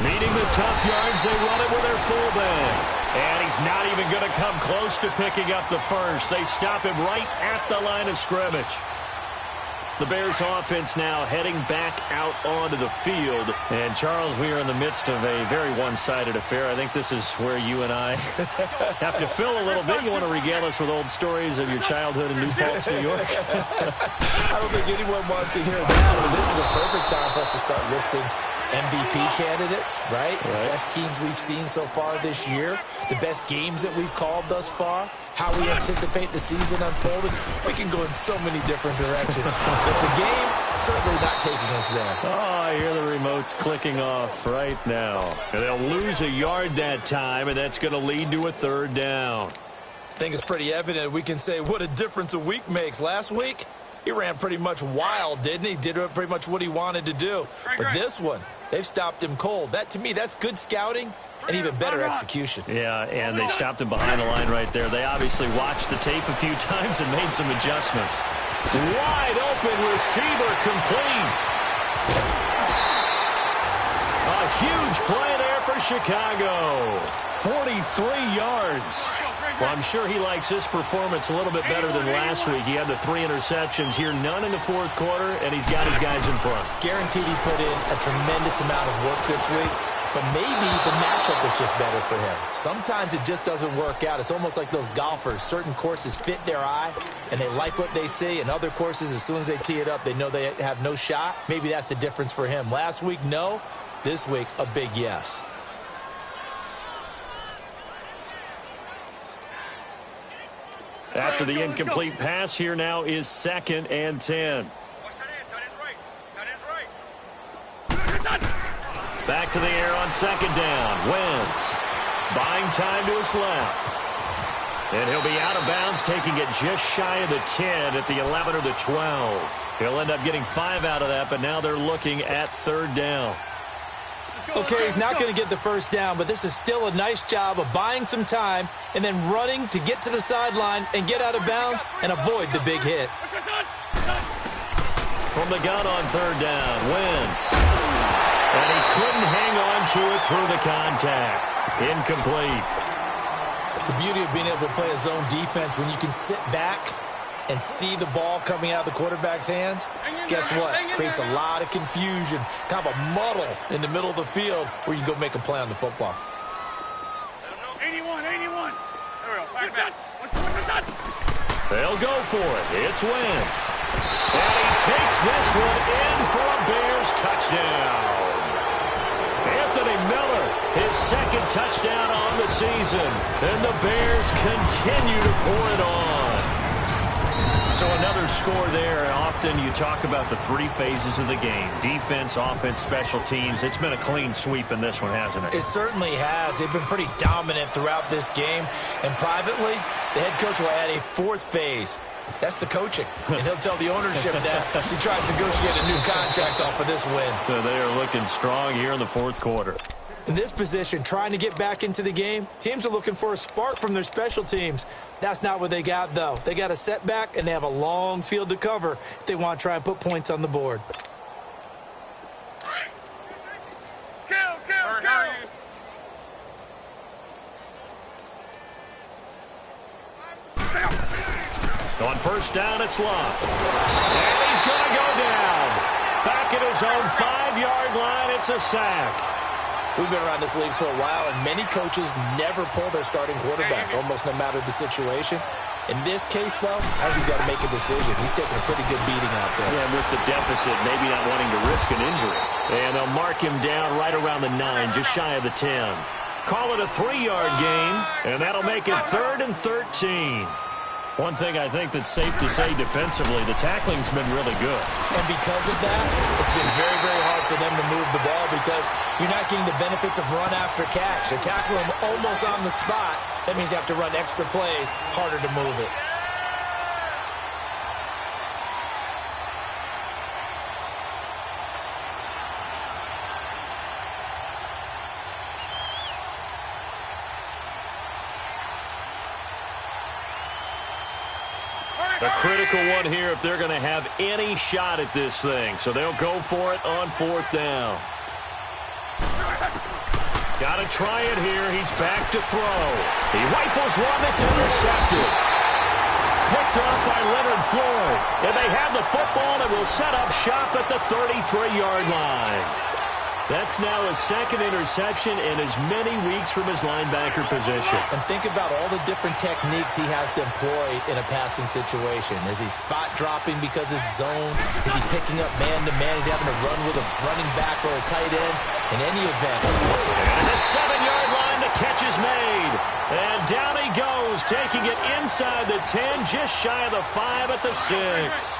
Needing the tough yards, they run it with their fullback. And he's not even going to come close to picking up the first. They stop him right at the line of scrimmage. The Bears offense now heading back out onto the field. And, Charles, we are in the midst of a very one-sided affair. I think this is where you and I have to fill a little bit. You want to regale us with old stories of your childhood in New Paltz, New York? I don't think anyone wants to hear that, but this is a perfect time for us to start listing MVP candidates, right? Best teams we've seen so far this year, the best games that we've called thus far, how we anticipate the season unfolding. We can go in so many different directions. But the game, certainly not taking us there. Oh, I hear the remotes clicking off right now. And they'll lose a yard that time, and that's going to lead to a third down. I think it's pretty evident. We can say what a difference a week makes. Last week, he ran pretty much wild, didn't he? Did pretty much what he wanted to do. But this one, they've stopped him cold. That, to me, that's good scouting and even better execution. Yeah, and they stopped him behind the line right there. They obviously watched the tape a few times and made some adjustments. Wide open receiver complete. A huge play there for Chicago. 43 yards. Well, I'm sure he likes this performance a little bit better than last week. He had the 3 interceptions here, none in the fourth quarter, and he's got his guys in front. Guaranteed he put in a tremendous amount of work this week, but maybe the matchup is just better for him. Sometimes it just doesn't work out. It's almost like those golfers. Certain courses fit their eye, and they like what they see, and other courses, as soon as they tee it up, they know they have no shot. Maybe that's the difference for him. Last week, no. This week, a big yes. After the incomplete pass, here now is 2nd and 10. Back to the air on 2nd down. Wentz buying time to his left. And he'll be out of bounds, taking it just shy of the 10 at the 11 or the 12. He'll end up getting 5 out of that, but now they're looking at 3rd down. Okay, he's not going to get the first down, but this is still a nice job of buying some time and then running to get to the sideline and get out of bounds and avoid the big hit. From the gun on 3rd down, Wentz. And he couldn't hang on to it through the contact. Incomplete. The beauty of being able to play a zone defense when you can sit back and see the ball coming out of the quarterback's hands, guess what? Creates a lot of confusion, kind of a muddle in the middle of the field where you can go make a play on the football. 81. There we go. Back. They'll go for it. It's Wentz. And he takes this one in for a Bears touchdown. Anthony Miller, his 2nd touchdown on the season. And the Bears continue to pour it on. So another score there. Often you talk about the 3 phases of the game. Defense, offense, special teams. It's been a clean sweep in this one, hasn't it? It certainly has. They've been pretty dominant throughout this game. And privately, the head coach will add a 4th phase. That's the coaching. And he'll tell the ownership that as he tries to negotiate a new contract off of this win. So they are looking strong here in the 4th quarter. In this position, trying to get back into the game, teams are looking for a spark from their special teams. That's not what they got, though. They got a setback, and they have a long field to cover if they want to try and put points on the board. Kill. On 1st down, it's Love. And he's going to go down. Back at his own 5-yard line, it's a sack. We've been around this league for a while, and many coaches never pull their starting quarterback, almost no matter the situation. In this case, though, I think he's got to make a decision. He's taking a pretty good beating out there. Yeah, with the deficit, maybe not wanting to risk an injury. And they'll mark him down right around the 9, just shy of the 10. Call it a 3-yard gain, and that'll make it 3rd and 13. One thing I think that's safe to say defensively, the tackling's been really good. And because of that, it's been very, very hard for them to move the ball because you're not getting the benefits of run after catch. You're tackling them almost on the spot. That means you have to run extra plays, harder to move it. A critical one here if they're going to have any shot at this thing. So they'll go for it on 4th down. Got to try it here. He's back to throw. He rifles one that's intercepted. Picked off by Leonard Floyd. And they have the football and will set up shop at the 33-yard line. That's now his 2nd interception in as many weeks from his linebacker position. And think about all the different techniques he has to employ in a passing situation. Is he spot dropping because it's zone? Is he picking up man-to-man? Is he having to run with a running back or a tight end? In any event. And the 7-yard line, the catch is made. And down he goes, taking it inside the 10, just shy of the 5 at the 6.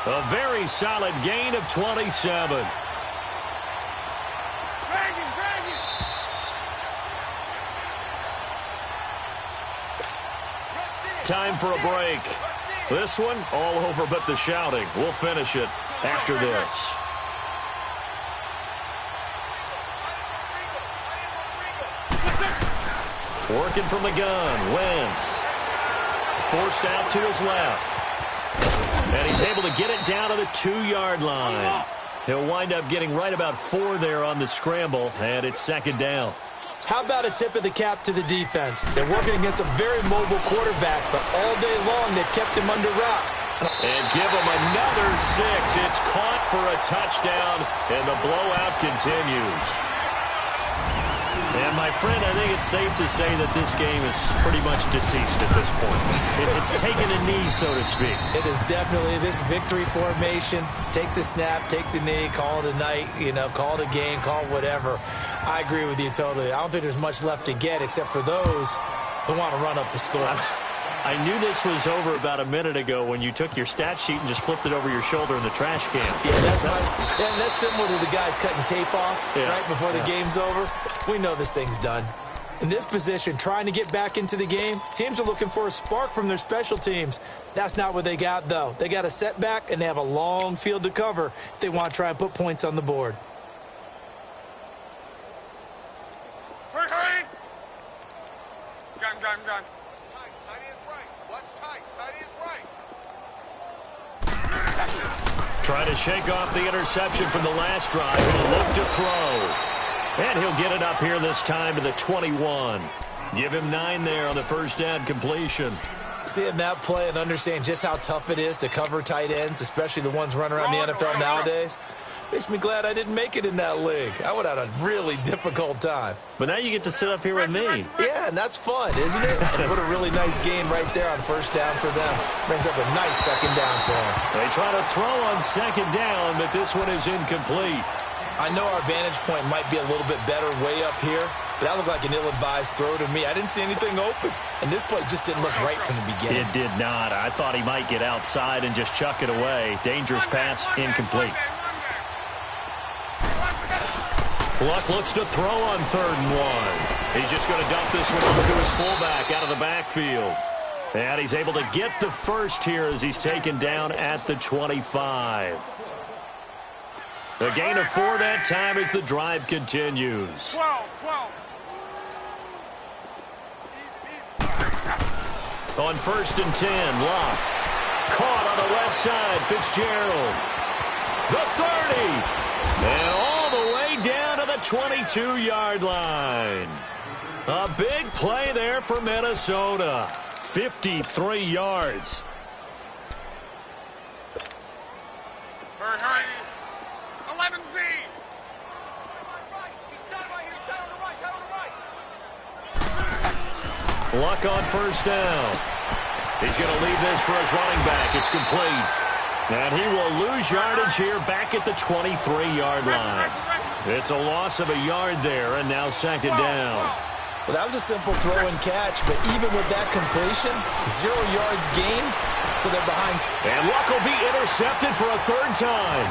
A very solid gain of 27. Time for a break. This one, all over but the shouting. We'll finish it after this. Working from the gun, Wentz. Forced out to his left. And he's able to get it down to the 2-yard line. He'll wind up getting right about 4 there on the scramble, and it's 2nd down. How about a tip of the cap to the defense? They're working against a very mobile quarterback, but all day long they've kept him under wraps. And give him another 6. It's caught for a touchdown, and the blowout continues. And, my friend, I think it's safe to say that this game is pretty much deceased at this point. It's taken a knee, so to speak. It is definitely this victory formation. Take the snap, take the knee, call it a night, call it a game, call it whatever. I agree with you totally. I don't think there's much left to get except for those who want to run up the score. I knew this was over about a minute ago when you took your stat sheet and just flipped it over your shoulder in the trash can. Yeah, that's similar to the guys cutting tape off right before the game's over. We know this thing's done. In this position, trying to get back into the game, teams are looking for a spark from their special teams. That's not what they got, though. They got a setback, and they have a long field to cover if they want to try and put points on the board. Hurry! Gun. Tight is right. Watch tight. Tight is right. Try to shake off the interception from the last drive. He'll look to throw. And he'll get it up here this time to the 21. Give him 9 there on the first down completion. Seeing that play and understand just how tough it is to cover tight ends, especially the ones running around the NFL nowadays, makes me glad I didn't make it in that league. I would have had a really difficult time. But now you get to sit up here with me. Yeah, and that's fun, isn't it? And what a really nice game right there on first down for them. Brings up a nice 2nd down for them. They try to throw on 2nd down, but this one is incomplete. I know our vantage point might be a little bit better way up here, but that looked like an ill-advised throw to me. I didn't see anything open, and this play just didn't look right from the beginning. It did not. I thought he might get outside and just chuck it away. Dangerous pass, incomplete. Luck looks to throw on 3rd and 1. He's just going to dump this one over to his fullback out of the backfield. And he's able to get the first here as he's taken down at the 25. A gain of 4 that time as the drive continues. 12. On 1st and 10, Locke. Caught on the left side, Fitzgerald. The 30. And all the way down to the 22-yard line. A big play there for Minnesota. 53 yards. Hurry. 11Z. Luck on 1st down. He's going to leave this for his running back. It's complete. And he will lose yardage here back at the 23-yard line. It's a loss of a yard there, and now 2nd down. Well, that was a simple throw and catch, but even with that completion, 0 yards gained, so they're behind. And Luck will be intercepted for a 3rd time.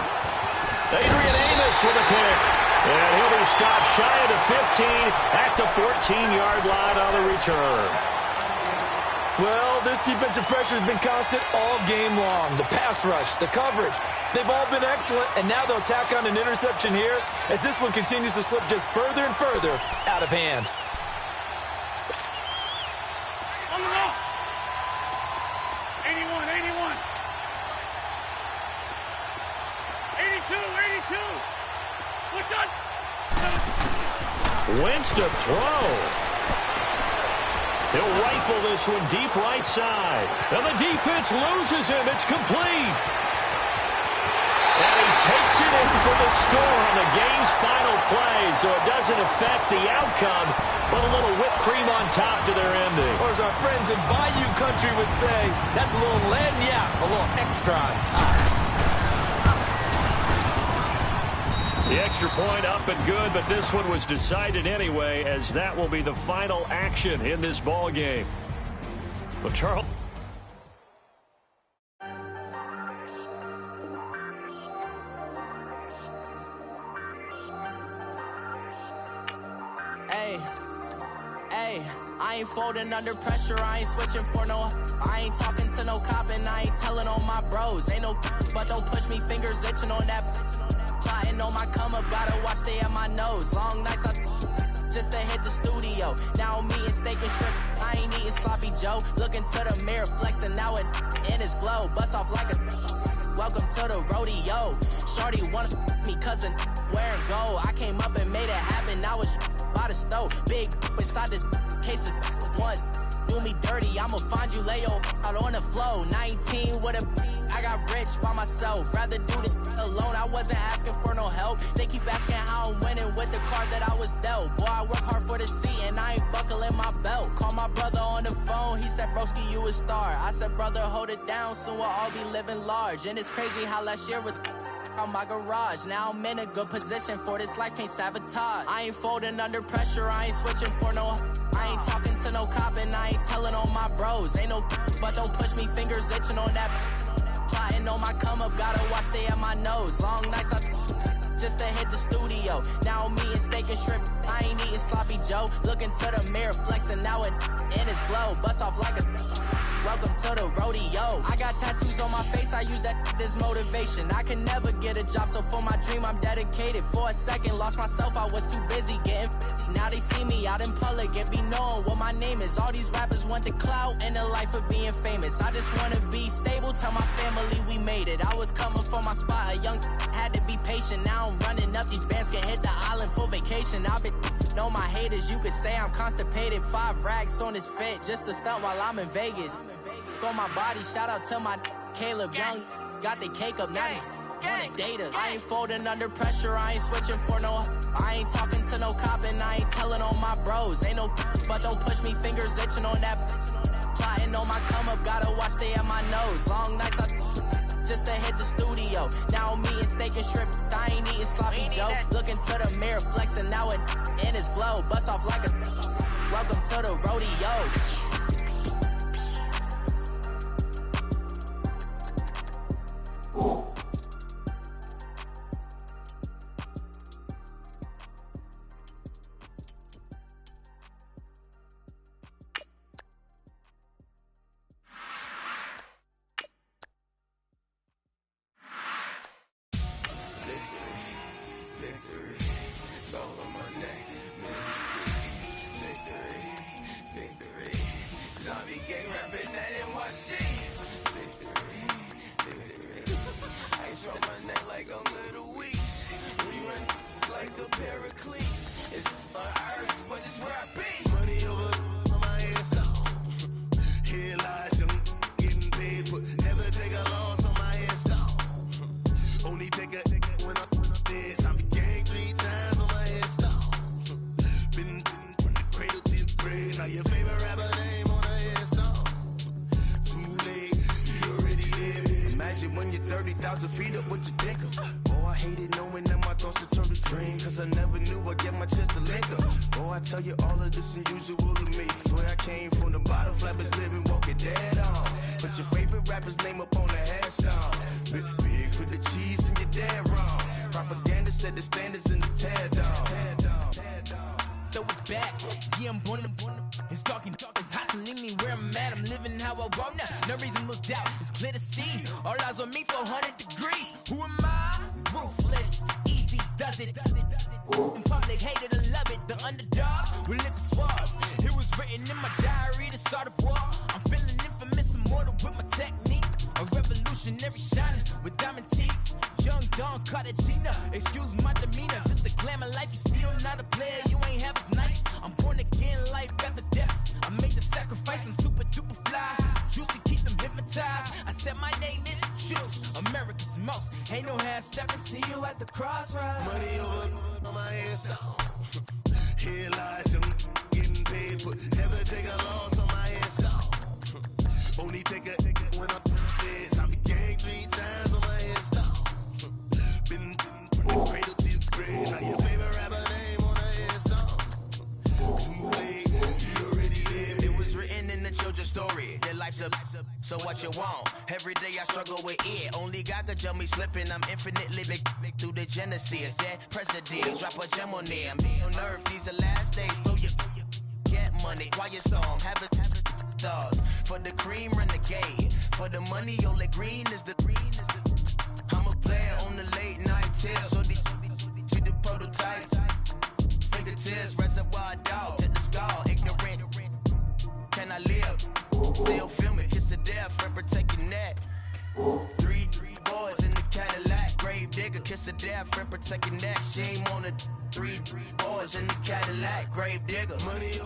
Adrian Amos with a pick. And he'll be stopped shy of the 15 at the 14-yard line on the return. Well, this defensive pressure has been constant all game long. The pass rush, the coverage, they've all been excellent, and now they'll tack on an interception here as this one continues to slip just further and further out of hand. Wentz to throw. He'll rifle this one deep right side. And the defense loses him. It's complete. And he takes it in for the score on the game's final play, so it doesn't affect the outcome, but a little whipped cream on top to their ending. Or as our friends in Bayou Country would say, that's a little lagniappe, a little extra on top. The extra point up and good, but this one was decided anyway, as that will be the final action in this ball game. Well, Charles. Hey, I ain't folding under pressure, I ain't switching for no. I ain't talking to no cop and I ain't telling on my bros. Ain't no but don't push me, fingers itching on that. Plotting on my come up, gotta watch stay at my nose. Long nights just to hit the studio. Now I'm eating steak and shrimp, I ain't eating sloppy Joe. Looking to the mirror, flexing now and in his glow. Bust off like a welcome to the rodeo. Shorty wanna me cousin wearing gold. I came up and made it happen, now it's by the stove. Big inside this case is once. Do me dirty, I'ma find you, lay your out on the floor. 19 with a I got rich by myself. Rather do this alone, I wasn't asking for no help. They keep asking how I'm winning with the card that I was dealt. Boy, I work hard for the seat and I ain't buckling my belt. Call my brother on the phone, he said, broski, you a star. I said, brother, hold it down, soon we'll all be living large. And it's crazy how last year was on my garage. Now I'm in a good position for this life, can't sabotage. I ain't folding under pressure, I ain't switching for no. I ain't talking to no cop and I ain't telling on my bros. Ain't no but don't push me, fingers itching on that. Plotting on my come up, gotta watch stay at my nose. Long nights just to hit the studio. Now I'm eating steak and shrimp, I ain't eating sloppy Joe. Looking to the mirror, flexing now and in his glow. Bust off like a welcome to the rodeo. I got tattoos on my face, I use that as motivation. I can never get a job, so for my dream I'm dedicated. For a second, lost myself, I was too busy getting now they see me out in public and be knowing what my name is. All these rappers want the clout and the life of being famous. I just wanna be stable, tell my family we made it. I was coming for my spot, a young had to be patient. Now I'm running up, these bands can hit the island for vacation. I've been know my haters, you could say I'm constipated. 5 racks on his fit, just to stunt while I'm in Vegas. On my body, shout out to my Caleb Young. Got the cake up, now he's on the data. I ain't folding under pressure, I ain't switching for no. I ain't talking to no cop and I ain't telling on my bros. Ain't no but don't push me, fingers itching on that. Plotting on my come up, gotta watch stay at my nose. Long nights just to hit the studio. Now I'm eating steak and shrimp, I ain't eating sloppy Joe. Looking to the mirror, flexing now and in his glow. Bust off like a welcome to the rodeo. missionary shining with diamond teeth. Young Don Cartagena, excuse my demeanor. This the glamour life, you still not a player, you ain't half as nice. I'm born again, life after death. I made the sacrifice, I'm super duper fly. Juicy, keep them hypnotized. I said my name is Juice, America's most. Ain't no half stepping, see you at the crossroads. Money over on my headstone. Here lies them getting paid for. Never take a loss on my headstone. Only take a when I'm dead. I be gang 3 times on my headstone. Been from the cradle to the grave. Now your favorite rapper name on a headstone. Too late, you already dead. It was written in the children's story. Their life's up, so what you want? Every day I struggle with it. Only God could jump me slipping. I'm infinitely big through the genesis. That presidents drop a gem on them. On earth, these the last days. Throw your get money, quiet storm. Have it thoughts. For the cream, renegade. For the money, only green is the green. I'm a player on the late night till. So these the prototypes. Fingertips, reservoir dog. Check the skull, ignorant. Can I live? Still film it, kiss to death, friend protect your neck. 3 boys in the Cadillac, grave digger, kiss to death, friend protect your neck. Shame on the 3 boys in the Cadillac, grave digger. Money